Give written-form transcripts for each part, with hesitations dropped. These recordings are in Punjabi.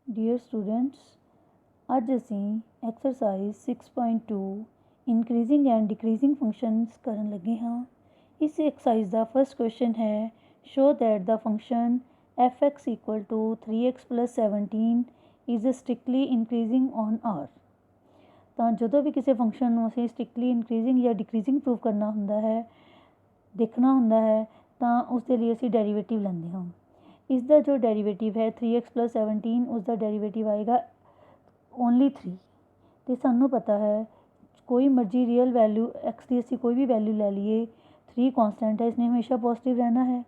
Dear students, ਅੱਜ ਅਸੀਂ ਐਕਸਰਸਾਈਜ਼ 6.2 ਇਨਕਰੀਜ਼ਿੰਗ ਐਂਡ ਡਿਕਰੀਜ਼ਿੰਗ ਫੰਕਸ਼ਨਸ ਕਰਨ ਲੱਗੇ ਹਾਂ। ਇਸ ਐਕਸਰਸਾਈਜ਼ ਦਾ ਫਸਟ ਕੁਐਸਚਨ ਹੈ, show that the function fx equal to 3x plus 17 is strictly increasing on r। ਤਾਂ ਜਦੋਂ ਵੀ ਕਿਸੇ ਫੰਕਸ਼ਨ ਨੂੰ ਅਸੀਂ ਸਟ੍ਰਿਕਟਲੀ ਇਨਕਰੀਜ਼ਿੰਗ ਜਾਂ ਡਿਕਰੀਜ਼ਿੰਗ ਪ੍ਰੂਵ ਕਰਨਾ ਹੁੰਦਾ ਹੈ, ਦੇਖਣਾ ਹੁੰਦਾ ਹੈ, ਤਾਂ ਉਸ ਦੇ ਲਈ ਅਸੀਂ ਡੈਰੀਵੇਟਿਵ ਲੈਂਦੇ ਹਾਂ। ਇਸ ਦਾ ਜੋ ਡੈਰੀਵੇਟਿਵ ਹੈ 3x plus 17, ਉਸ ਦਾ ਡੈਰੀਵੇਟਿਵ ਆਏਗਾ ਓਨਲੀ 3। ਅਤੇ ਸਾਨੂੰ ਪਤਾ ਹੈ ਕੋਈ ਮਰਜ਼ੀ ਰੀਅਲ ਵੈਲਿਊ ਐਕਸ ਦੀ ਅਸੀਂ ਕੋਈ ਵੀ ਵੈਲਿਊ ਲੈ ਲਈਏ, 3 ਕੌਂਸਟੈਂਟ ਹੈ, ਇਸਨੇ ਹਮੇਸ਼ਾ ਪੋਜ਼ੀਟਿਵ ਰਹਿਣਾ ਹੈ।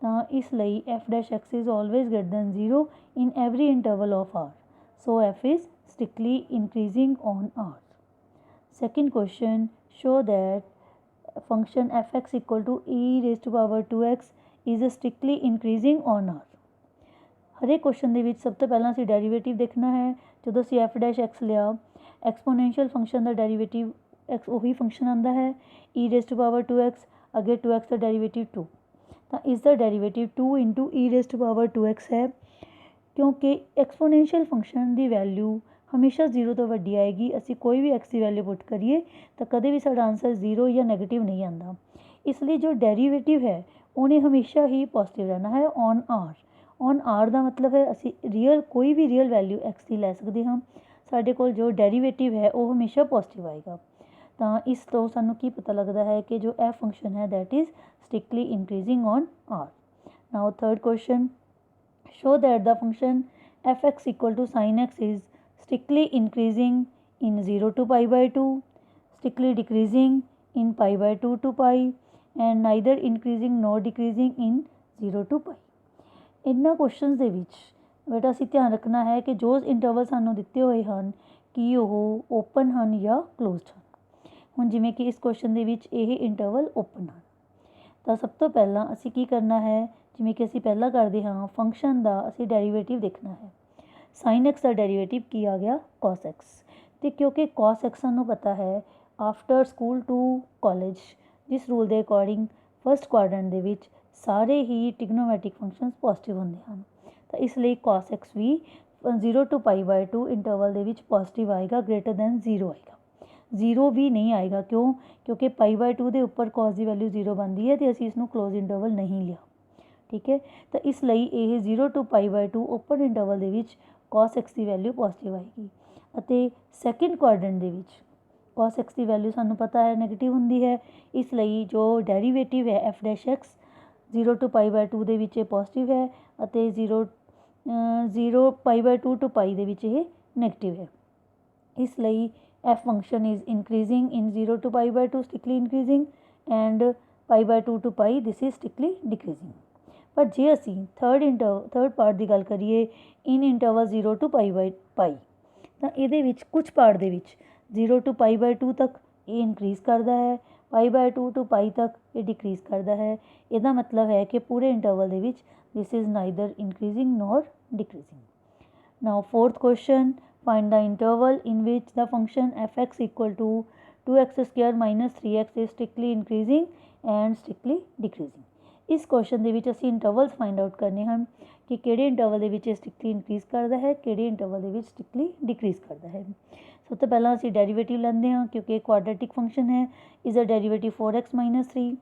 ਤਾਂ ਇਸ ਲਈ f dash x is always greater than 0 in every interval of R. So f is strictly increasing on r. Second question, show that function fx equal to e raised to power 2x is strictly increasing on r. ਹਰੇਕ ਕੁਐਸਚਨ ਦੇ ਵਿੱਚ ਸਭ ਤੋਂ ਪਹਿਲਾਂ ਅਸੀਂ ਡੈਰੀਵੇਟਿਵ ਦੇਖਣਾ ਹੈ। ਜਦੋਂ ਅਸੀਂ ਐਫ ਡੈਸ਼ ਐਕਸ ਲਿਆ, ਐਕਸਪੋਨੈਂਸ਼ੀਅਲ ਫੰਕਸ਼ਨ ਦਾ ਡੈਰੀਵੇਟਿਵ ਐਕਸ ਉਹੀ ਫੰਕਸ਼ਨ ਆਉਂਦਾ ਹੈ, e raised to power 2x, ਅੱਗੇ 2x ਦਾ ਡੈਰੀਵੇਟਿਵ 2। ਤਾਂ ਇਸ ਦਾ derivative 2 into e raised to power 2x ਹੈ, ਕਿਉਂਕਿ ਐਕਸਪੋਨੈਂਸ਼ੀਅਲ ਫੰਕਸ਼ਨ ਦੀ ਵੈਲਿਊ ਹਮੇਸ਼ਾ 0 ਤੋਂ ਵੱਡੀ ਆਏਗੀ। ਅਸੀਂ ਕੋਈ ਵੀ ਐਕਸ ਦੀ ਵੈਲਿਊ ਪੁੱਟ ਕਰੀਏ ਤਾਂ ਕਦੇ ਵੀ ਸਾਡਾ ਆਨਸਰ 0 ਜਾਂ ਨੈਗੇਟਿਵ ਨਹੀਂ ਆਉਂਦਾ। ਇਸ ਲਈ ਜੋ ਡੈਰੀਵੇਟਿਵ ਹੈ ਉਹਨੇ ਹਮੇਸ਼ਾ ਹੀ ਪੋਜ਼ੀਟਿਵ ਰਹਿਣਾ ਹੈ ਔਨ ਆਰ। ਔਨ ਆਰ ਦਾ ਮਤਲਬ ਹੈ ਅਸੀਂ ਕੋਈ ਵੀ ਰੀਅਲ ਵੈਲਿਊ ਐਕਸ ਦੀ ਲੈ ਸਕਦੇ ਹਾਂ, ਸਾਡੇ ਕੋਲ ਜੋ ਡੈਰੀਵੇਟਿਵ ਹੈ ਉਹ ਹਮੇਸ਼ਾ ਪੋਜ਼ੀਟਿਵ ਆਏਗਾ। ਤਾਂ ਇਸ ਤੋਂ ਸਾਨੂੰ ਕੀ ਪਤਾ ਲੱਗਦਾ ਹੈ ਕਿ ਜੋ ਇਹ ਫੰਕਸ਼ਨ ਹੈ that is strictly increasing on R. Now third question, show that the function fx equal to sin x is strictly increasing in 0 to pi by 2, strictly decreasing in pi by 2 to pi, and neither increasing nor decreasing in 0 to pi। ਇਹਨਾਂ ਕੁਐਸਚਨਸ ਦੇ ਵਿੱਚ ਬੇਟਾ ਅਸੀਂ ਧਿਆਨ ਰੱਖਣਾ ਹੈ ਕਿ ਜੋ ਇੰਟਰਵਲ ਸਾਨੂੰ ਦਿੱਤੇ ਹੋਏ ਹਨ ਕਿ ਉਹ ਓਪਨ ਹਨ ਜਾਂ ਕਲੋਜ਼ਡ ਹਨ। ਹੁਣ ਜਿਵੇਂ ਕਿ ਇਸ ਕੁਐਸਚਨ ਦੇ ਵਿੱਚ ਇਹ ਇੰਟਰਵਲ ਓਪਨ ਹਨ, ਤਾਂ ਸਭ ਤੋਂ ਪਹਿਲਾਂ ਅਸੀਂ ਕੀ ਕਰਨਾ ਹੈ, ਜਿਵੇਂ ਕਿ ਅਸੀਂ ਪਹਿਲਾਂ ਕਰਦੇ ਹਾਂ, ਫੰਕਸ਼ਨ ਦਾ ਅਸੀਂ ਡੈਰੀਵੇਟਿਵ ਦੇਖਣਾ ਹੈ। ਸਾਈਨ ਐਕਸ ਦਾ ਡੈਰੀਵੇਟਿਵ ਕੀ ਆ ਗਿਆ, ਕਾਸ ਐਕਸ। ਅਤੇ ਕਿਉਂਕਿ ਕਾਸ ਐਕਸ ਸਾਨੂੰ ਪਤਾ ਹੈ ਆਫਟਰ ਸਕੂਲ ਟੂ ਕਾਲਜ, ਜਿਸ ਰੂਲ ਦੇ ਅਕੋਰਡਿੰਗ ਫਸਟ ਕੁਆਡਰੈਂਟ ਦੇ ਵਿੱਚ ਸਾਰੇ ਹੀ ਟ੍ਰਿਗਨੋਮੈਟ੍ਰਿਕ ਫੰਕਸ਼ਨਸ ਪੋਜ਼ੀਟਿਵ ਹੁੰਦੇ ਹਨ। ਤਾਂ ਇਸ ਲਈ ਕਾਸ ਐਕਸ ਵੀ 0 to pi by 2 ਇੰਟਰਵਲ ਦੇ ਵਿੱਚ ਪੋਜ਼ੀਟਿਵ ਆਏਗਾ, ਗ੍ਰੇਟਰ ਦੈਨ 0 ਆਏਗਾ। 0 ਵੀ ਨਹੀਂ ਆਏਗਾ, ਕਿਉਂ? ਕਿਉਂਕਿ ਪਾਈ ਬਾਈ 2 ਦੇ ਉੱਪਰ ਕਾਸ ਦੀ ਵੈਲਿਊ 0 ਬਣਦੀ ਹੈ ਅਤੇ ਅਸੀਂ ਇਸਨੂੰ ਕਲੋਜ਼ ਇੰਟਰਵਲ ਨਹੀਂ ਲਿਆ। ਠੀਕ ਹੈ, ਤਾਂ ਇਸ ਲਈ ਇਹ 0 to pi by 2 open interval ਦੇ ਵਿੱਚ ਕਾਸ ਐਕਸ ਦੀ ਵੈਲਿਊ ਪੋਜ਼ੀਟਿਵ ਆਏਗੀ। ਅਤੇ ਸੈਕਿੰਡ ਕੁਆਡਰੈਂਟ ਦੇ ਵਿੱਚ ਕਾਸ ਐਕਸ ਦੀ ਵੈਲਿਊ ਸਾਨੂੰ ਪਤਾ ਹੈ ਨੈਗੇਟਿਵ ਹੁੰਦੀ ਹੈ। ਇਸ ਲਈ ਜੋ ਡੈਰੀਵੇਟਿਵ ਹੈ f dash x 0 to pi by 2 ਦੇ ਵਿੱਚ ਇਹ ਪੋਜ਼ੀਟਿਵ ਹੈ ਅਤੇ 0 pi by 2 to pi ਦੇ ਵਿੱਚ ਇਹ ਨੈਗੇਟਿਵ ਹੈ। ਇਸ ਲਈ f function is increasing in 0 to pi by 2 strictly increasing, and pi by 2 to pi this is strictly decreasing। ਪਰ ਜੇ ਅਸੀਂ ਥਰਡ ਪਾਰਟ ਦੀ ਗੱਲ ਕਰੀਏ ਇਨ interval 0 to pi by pi, ਤਾਂ ਇਹਦੇ ਵਿੱਚ ਕੁਝ ਪਾਰਟ ਦੇ ਵਿੱਚ 0 to pi by 2 ਤੱਕ ਇਹ ਇਨਕਰੀਜ਼ ਕਰਦਾ ਹੈ, pi by 2 to pi ਤੱਕ ਇਹ ਡਿਕਰੀਜ਼ ਕਰਦਾ ਹੈ। ਇਹਦਾ ਮਤਲਬ ਹੈ ਕਿ ਪੂਰੇ ਇੰਟਰਵਲ ਦੇ ਵਿੱਚ this is neither increasing nor decreasing। Now fourth question, find the interval in which the function fx equal to 2x square minus 3x is strictly increasing and strictly decreasing। ਇਸ ਕੁਐਸਚਨ ਦੇ ਵਿੱਚ ਅਸੀਂ ਇੰਟਰਵਲਸ ਫਾਈਂਡ ਆਊਟ ਕਰਨੇ ਹਨ ਕਿ ਕਿਹੜੇ ਇੰਟਰਵਲ ਦੇ ਵਿੱਚ ਇਹ ਸਟ੍ਰਿਕਟਲੀ ਇਨਕਰੀਜ਼ ਕਰਦਾ ਹੈ, ਕਿਹੜੇ ਇੰਟਰਵਲ ਦੇ ਵਿੱਚ ਸਟ੍ਰਿਕਟਲੀ ਡਿਕਰੀਜ਼ ਕਰਦਾ ਹੈ। ਸਭ ਤੋਂ ਪਹਿਲਾਂ ਅਸੀਂ ਡੈਰੀਵੇਟਿਵ ਲੈਂਦੇ ਹਾਂ, ਕਿਉਂਕਿ ਇਹ ਕੁਆਡਰੇਟਿਕ ਫੰਕਸ਼ਨ ਹੈ। ਇਸ ਦਾ derivative 4x minus 3।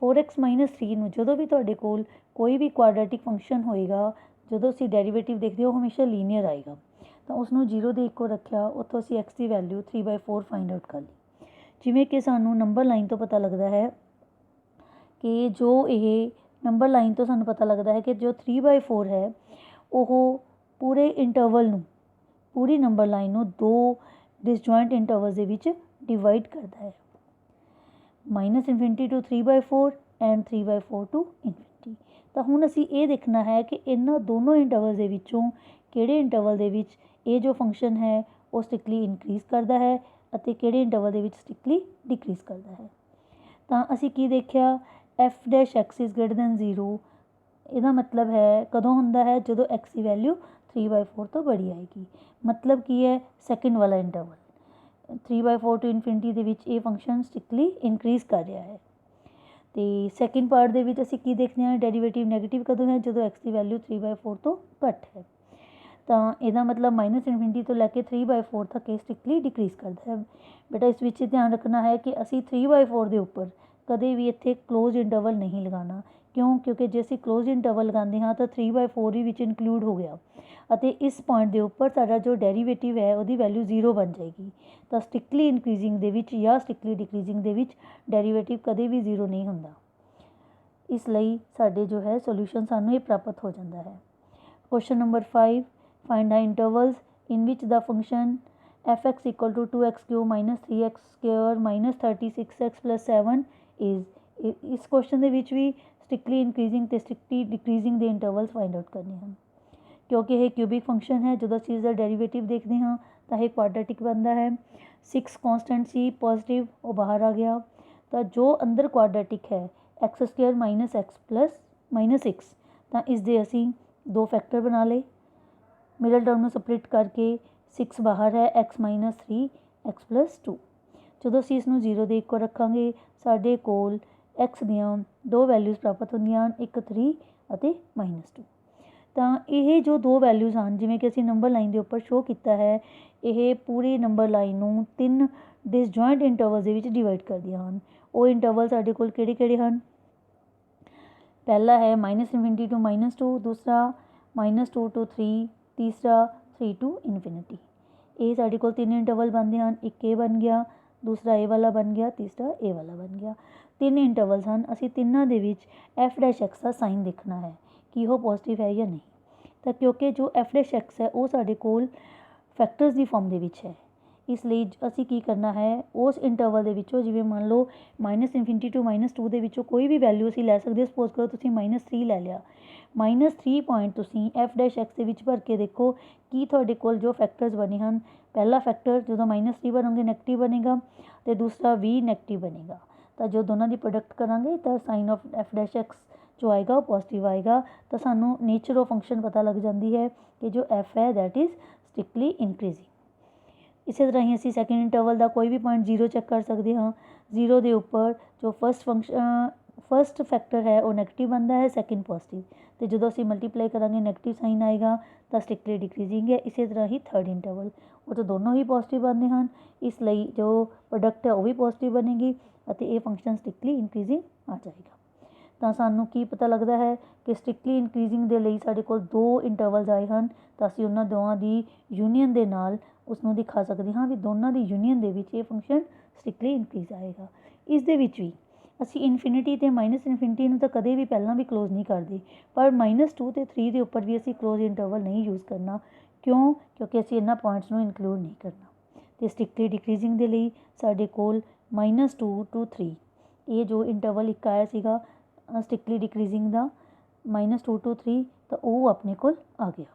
4x minus 3 ਨੂੰ ਜਦੋਂ ਵੀ ਤੁਹਾਡੇ ਕੋਲ ਕੋਈ ਵੀ ਕੁਆਡਰੇਟਿਕ ਫੰਕਸ਼ਨ ਹੋਏਗਾ, ਜਦੋਂ ਅਸੀਂ ਡੈਰੀਵੇਟਿਵ ਦੇਖਦੇ ਹੋ ਹਮੇਸ਼ਾ ਲੀਨੀਅਰ ਆਏਗਾ, ਤਾਂ ਉਸਨੂੰ 0 ਦੇ ਇੱਕੋ ਰੱਖਿਆ, ਉੱਥੋਂ ਅਸੀਂ x ਦੀ ਵੈਲਿਊ 3/4 ਫਾਈਂਡ ਆਊਟ ਕਰ ਲਈ। ਜਿਵੇਂ ਕਿ ਸਾਨੂੰ ਨੰਬਰ ਲਾਈਨ ਤੋਂ ਪਤਾ ਲੱਗਦਾ ਹੈ ਕਿ ਜੋ ਇਹ ਨੰਬਰ ਲਾਈਨ ਤੋਂ ਸਾਨੂੰ ਪਤਾ ਲੱਗਦਾ ਹੈ ਕਿ ਜੋ 3/4 ਹੈ ਉਹ ਪੂਰੇ ਇੰਟਰਵਲ ਨੂੰ, ਪੂਰੀ ਨੰਬਰ ਲਾਈਨ ਨੂੰ 2 ਡਿਸਜੁਆਇੰਟ ਇੰਟਰਵਲਸ ਦੇ ਵਿੱਚ ਡਿਵਾਈਡ ਕਰਦਾ ਹੈ, -infinity to 3/4 and 3/4 to infinity। ਤਾਂ ਹੁਣ ਅਸੀਂ ਇਹ ਦੇਖਣਾ ਹੈ ਕਿ ਇਹਨਾਂ ਦੋਨੋਂ ਇੰਟਰਵਲ ਦੇ ਵਿੱਚੋਂ ਕਿਹੜੇ ਇੰਟਰਵਲ ਦੇ ਵਿੱਚ ਇਹ ਜੋ ਫੰਕਸ਼ਨ ਹੈ ਉਹ ਸਟ੍ਰਿਕਟਲੀ ਇਨਕਰੀਜ਼ ਕਰਦਾ ਹੈ ਅਤੇ ਕਿਹੜੇ ਇੰਟਰਵਲ ਦੇ ਵਿੱਚ ਸਟ੍ਰਿਕਟਲੀ ਡਿਕਰੀਜ਼ ਕਰਦਾ ਹੈ। ਤਾਂ ਅਸੀਂ ਕੀ ਦੇਖਿਆ, f dash x is greater than 0। ਇਹਦਾ ਮਤਲਬ ਹੈ ਕਦੋਂ ਹੁੰਦਾ ਹੈ, ਜਦੋਂ ਐਕਸ ਦੀ ਵੈਲਿਊ 3/4 ਤੋਂ ਬੜੀ ਆਏਗੀ। ਮਤਲਬ ਕੀ ਹੈ, ਸੈਕਿੰਡ ਵਾਲਾ ਇੰਟਰਵਲ 3/4 to infinity ਦੇ ਵਿੱਚ ਇਹ ਫੰਕਸ਼ਨ ਸਟ੍ਰਿਕਟਲੀ ਇਨਕਰੀਜ਼ ਕਰ ਰਿਹਾ ਹੈ। ਅਤੇ ਸੈਕਿੰਡ ਪਾਰਟ ਦੇ ਵਿੱਚ ਅਸੀਂ ਕੀ ਦੇਖਦੇ ਹਾਂ, ਡੈਰੀਵੇਟਿਵ ਨੈਗੇਟਿਵ ਕਦੋਂ ਹੈ, ਜਦੋਂ ਐਕਸ ਦੀ ਵੈਲਿਊ 3/4 ਤੋਂ ਘੱਟ ਹੈ। ਤਾਂ ਇਹਦਾ ਮਤਲਬ -∞ ਤੋਂ ਲੈ ਕੇ 3/4 ਤੱਕ ਇਹ ਸਟ੍ਰਿਕਟਲੀ ਡਿਕਰੀਜ਼ ਕਰਦਾ ਹੈ। ਬੇਟਾ ਇਸ ਵਿੱਚ ਧਿਆਨ ਰੱਖਣਾ ਹੈ ਕਿ ਅਸੀਂ 3/4 ਦੇ ਉੱਪਰ ਕਦੇ ਵੀ ਇੱਥੇ ਕਲੋਜ਼ ਇੰਟਰਵਲ ਨਹੀਂ ਲਗਾਉਣਾ। ਕਿਉਂ? ਕਿਉਂਕਿ ਜੇ ਅਸੀਂ ਕਲੋਜ਼ ਇੰਟਰਵਲ ਲਗਾਉਂਦੇ ਹਾਂ ਤਾਂ 3/4 ਵੀ ਵਿੱਚ ਇਨਕਲੂਡ ਹੋ ਗਿਆ ਅਤੇ ਇਸ ਪੁਆਇੰਟ ਦੇ ਉੱਪਰ ਸਾਡਾ ਜੋ ਡੈਰੀਵੇਟਿਵ ਹੈ ਉਹਦੀ ਵੈਲਿਊ 0 ਬਣ ਜਾਏਗੀ। ਤਾਂ ਸਟ੍ਰਿਕਟਲੀ ਇਨਕਰੀਜ਼ਿੰਗ ਦੇ ਵਿੱਚ ਜਾਂ ਸਟ੍ਰਿਕਟਲੀ ਡਿਕਰੀਜ਼ਿੰਗ ਦੇ ਵਿੱਚ ਡੈਰੀਵੇਟਿਵ ਕਦੇ ਵੀ 0 ਨਹੀਂ ਹੁੰਦਾ। ਇਸ ਲਈ ਸਾਡੇ ਜੋ ਹੈ ਸੋਲਿਊਸ਼ਨ ਸਾਨੂੰ ਇਹ ਪ੍ਰਾਪਤ ਹੋ ਜਾਂਦਾ ਹੈ। Question number 5, find the intervals in which the function f(x) = 2x³ - 3x² - 36x + 7 is. ਇਸ ਕੁਐਸਚਨ ਦੇ ਵਿੱਚ ਵੀ ਸਟ੍ਰਿਕਟਲੀ ਇਨਕਰੀਜ਼ਿੰਗ ਅਤੇ ਸਟ੍ਰਿਕਟਲੀ ਡਿਕਰੀਜ਼ਿੰਗ ਦੇ ਇੰਟਰਵਲਸ ਫਾਈਂਡ ਆਊਟ ਕਰਨੇ ਹਨ। ਕਿਉਂਕਿ ਇਹ ਕਿਊਬਿਕ ਫੰਕਸ਼ਨ ਹੈ, ਜਦੋਂ ਅਸੀਂ ਇਸਦਾ ਡੈਰੀਵੇਟਿਵ ਦੇਖਦੇ ਹਾਂ ਤਾਂ ਇਹ ਕੁਆਡਰੇਟਿਕ ਬਣਦਾ ਹੈ। 6 ਕੌਂਸਟੈਂਟ ਸੀ ਪੋਜ਼ੀਟਿਵ, ਉਹ ਬਾਹਰ ਆ ਗਿਆ। ਤਾਂ ਜੋ ਅੰਦਰ ਕੁਆਡਰੇਟਿਕ ਹੈ x² - x - 6, ਤਾਂ ਇਸ ਦੇ ਅਸੀਂ ਦੋ ਫੈਕਟਰ ਬਣਾ ਲਏ। ਮਿਡਲ ਟਰਮ ਨੂੰ ਸਪਲਿਟ ਕਰਕੇ 6 ਬਾਹਰ ਹੈ, x - 3 x + 2। ਜਦੋਂ ਅਸੀਂ ਇਸ ਨੂੰ 0 ਦੇ ਇੱਕੋ ਰੱਖਾਂਗੇ ਸਾਡੇ ਕੋਲ x ਦੀਆਂ ਦੋ ਵੈਲਿਊਜ਼ ਪ੍ਰਾਪਤ ਹੁੰਦੀਆਂ ਹਨ, ਇੱਕ 3 ਅਤੇ -2। ਤਾਂ ਇਹ ਜੋ ਦੋ ਵੈਲਿਊਜ਼ ਹਨ, ਜਿਵੇਂ ਕਿ ਅਸੀਂ ਨੰਬਰ ਲਾਈਨ ਦੇ ਉੱਪਰ ਸ਼ੋਅ ਕੀਤਾ ਹੈ, ਇਹ ਪੂਰੀ ਨੰਬਰ ਲਾਈਨ ਨੂੰ 3 ਡਿਸਜੁਆਇੰਟ ਇੰਟਰਵਲਸ ਦੇ ਵਿੱਚ ਡਿਵਾਈਡ ਕਰਦੀਆਂ ਹਨ। ਉਹ ਇੰਟਰਵਲ ਸਾਡੇ ਕੋਲ ਕਿਹੜੇ ਕਿਹੜੇ ਹਨ? ਪਹਿਲਾ ਹੈ -∞ to -2, ਦੂਸਰਾ -2 to 3, ਤੀਸਰਾ 3 to ∞। ਇਹ ਸਾਡੇ ਕੋਲ 3 ਇੰਟਰਵਲ ਬਣਦੇ ਹਨ। ਇੱਕ ਇਹ ਬਣ ਗਿਆ, ਦੂਸਰਾ ਇਹ ਵਾਲਾ ਬਣ ਗਿਆ, ਤੀਸਰਾ ਇਹ ਵਾਲਾ ਬਣ ਗਿਆ। 3 ਇੰਟਰਵਲਸ ਹਨ। ਅਸੀਂ ਤਿੰਨਾਂ ਦੇ ਵਿੱਚ f'(x) ਦਾ ਸਾਈਨ ਦੇਖਣਾ ਹੈ ਕਿ ਉਹ ਪੋਜ਼ੀਟਿਵ ਹੈ ਜਾਂ ਨਹੀਂ। ਤਾਂ ਕਿਉਂਕਿ ਜੋ f'(x) ਹੈ ਉਹ ਸਾਡੇ ਕੋਲ ਫੈਕਟਰਸ ਦੀ ਫਾਰਮ ਦੇ ਵਿੱਚ ਹੈ, ਇਸ ਲਈ ਅਸੀਂ ਕੀ ਕਰਨਾ ਹੈ, ਉਸ ਇੰਟਰਵਲ ਦੇ ਵਿੱਚੋਂ, ਜਿਵੇਂ ਮੰਨ ਲਓ -∞ to -2 ਦੇ ਵਿੱਚੋਂ ਕੋਈ ਵੀ ਵੈਲਿਊ ਅਸੀਂ ਲੈ ਸਕਦੇ। ਸਪੋਜ਼ ਕਰੋ ਤੁਸੀਂ -3 ਲੈ ਲਿਆ। -3 ਪੁਆਇੰਟ ਤੁਸੀਂ f'(x) ਦੇ ਵਿੱਚ ਭਰ ਕੇ ਦੇਖੋ ਕਿ ਤੁਹਾਡੇ ਕੋਲ ਜੋ ਫੈਕਟਰਸ ਬਣੇ ਹਨ, ਪਹਿਲਾ ਫੈਕਟਰ ਜਦੋਂ -3 ਬਣੋਗੇ ਨੈਗੇਟਿਵ ਬਣੇਗਾ ਅਤੇ ਦੂਸਰਾ ਵੀ ਨੈਗੇਟਿਵ ਬਣੇਗਾ। ਤਾਂ ਜੋ ਦੋਨਾਂ ਦੀ ਪ੍ਰੋਡਕਟ ਕਰਾਂਗੇ ਤਾਂ ਸਾਈਨ ਆਫ f'(x) ਜੋ ਆਏਗਾ ਉਹ ਪੋਜ਼ੀਟਿਵ ਆਏਗਾ। ਤਾਂ ਸਾਨੂੰ ਨੇਚਰ ਆਫ ਫੰਕਸ਼ਨ ਪਤਾ ਲੱਗ ਜਾਂਦੀ ਹੈ ਕਿ ਜੋ f ਹੈ ਦੈਟ ਇਜ਼ ਸਟ੍ਰਿਕਟਲੀ ਇਨਕਰੀਜ਼ਿੰਗ। ਇਸੇ ਤਰ੍ਹਾਂ ਹੀ ਅਸੀਂ ਸੈਕਿੰਡ ਇੰਟਰਵਲ ਦਾ ਕੋਈ ਵੀ ਪੁਆਇੰਟ 0 ਚੈੱਕ ਕਰ ਸਕਦੇ ਹਾਂ। 0 ਦੇ ਉੱਪਰ ਜੋ ਫਸਟ ਫੈਕਟਰ ਹੈ ਉਹ ਨੈਗੇਟਿਵ ਬਣਦਾ ਹੈ, ਸੈਕਿੰਡ ਪੋਜ਼ੀਟਿਵ, ਅਤੇ ਜਦੋਂ ਅਸੀਂ ਮਲਟੀਪਲਾਈ ਕਰਾਂਗੇ ਨੈਗੇਟਿਵ ਸਾਈਨ ਆਏਗਾ ਤਾਂ ਸਟ੍ਰਿਕਟਲੀ ਡਿਕਰੀਜ਼ਿੰਗ ਹੈ। ਇਸੇ ਤਰ੍ਹਾਂ ਹੀ ਥਰਡ ਇੰਟਰਵਲ, ਉਹ ਤਾਂ ਦੋਨੋਂ ਹੀ ਪੋਜ਼ੀਟਿਵ ਬਣਦੇ ਹਨ, ਇਸ ਲਈ ਜੋ ਪ੍ਰੋਡਕਟ ਹੈ ਉਹ ਵੀ ਪੋਜ਼ੀਟਿਵ ਬਣੇਗੀ ਅਤੇ ਇਹ ਫੰਕਸ਼ਨ ਸਟ੍ਰਿਕਟਲੀ ਇਨਕਰੀਜ਼ਿੰਗ ਆ ਜਾਏਗਾ। ਤਾਂ ਸਾਨੂੰ ਕੀ ਪਤਾ ਲੱਗਦਾ ਹੈ ਕਿ ਸਟ੍ਰਿਕਟਲੀ ਇਨਕਰੀਜ਼ਿੰਗ ਦੇ ਲਈ ਸਾਡੇ ਕੋਲ 2 ਇੰਟਰਵਲਸ ਆਏ ਹਨ, ਤਾਂ ਅਸੀਂ ਉਹਨਾਂ ਦੋਵਾਂ ਦੀ ਯੂਨੀਅਨ ਦੇ ਨਾਲ ਉਸਨੂੰ ਦਿਖਾ ਸਕਦੇ ਹਾਂ ਵੀ ਦੋਨਾਂ ਦੀ ਯੂਨੀਅਨ ਦੇ ਵਿੱਚ ਇਹ ਫੰਕਸ਼ਨ ਸਟ੍ਰਿਕਟਲੀ ਇਨਕਰੀਜ਼ ਆਏਗਾ। ਇਸ ਦੇ ਵਿੱਚ ਵੀ ਅਸੀਂ ਇਨਫਿਨਿਟੀ ਅਤੇ -∞ ਨੂੰ ਤਾਂ ਕਦੇ ਵੀ ਪਹਿਲਾਂ ਵੀ ਕਲੋਜ਼ ਨਹੀਂ ਕਰਦੇ, ਪਰ -2 ਅਤੇ 3 ਦੇ ਉੱਪਰ ਵੀ ਅਸੀਂ ਕਲੋਜ਼ ਇੰਟਰਵਲ ਨਹੀਂ ਯੂਜ਼ ਕਰਨਾ। ਕਿਉਂ? ਕਿਉਂਕਿ ਅਸੀਂ ਇਹਨਾਂ ਪੁਆਇੰਟਸ ਨੂੰ ਇਨਕਲੂਡ ਨਹੀਂ ਕਰਨਾ। ਅਤੇ ਸਟ੍ਰਿਕਟਲੀ ਡਿਕਰੀਜ਼ਿੰਗ ਦੇ ਲਈ ਸਾਡੇ ਕੋਲ -2 to 3 ਇਹ ਜੋ ਇੰਟਰਵਲ ਇੱਕ ਆਇਆ ਸੀਗਾ ਸਟ੍ਰਿਕਟਲੀ ਡਿਕਰੀਜ਼ਿੰਗ ਦਾ -2 to 3, ਤਾਂ ਉਹ ਆਪਣੇ ਕੋਲ ਆ ਗਿਆ।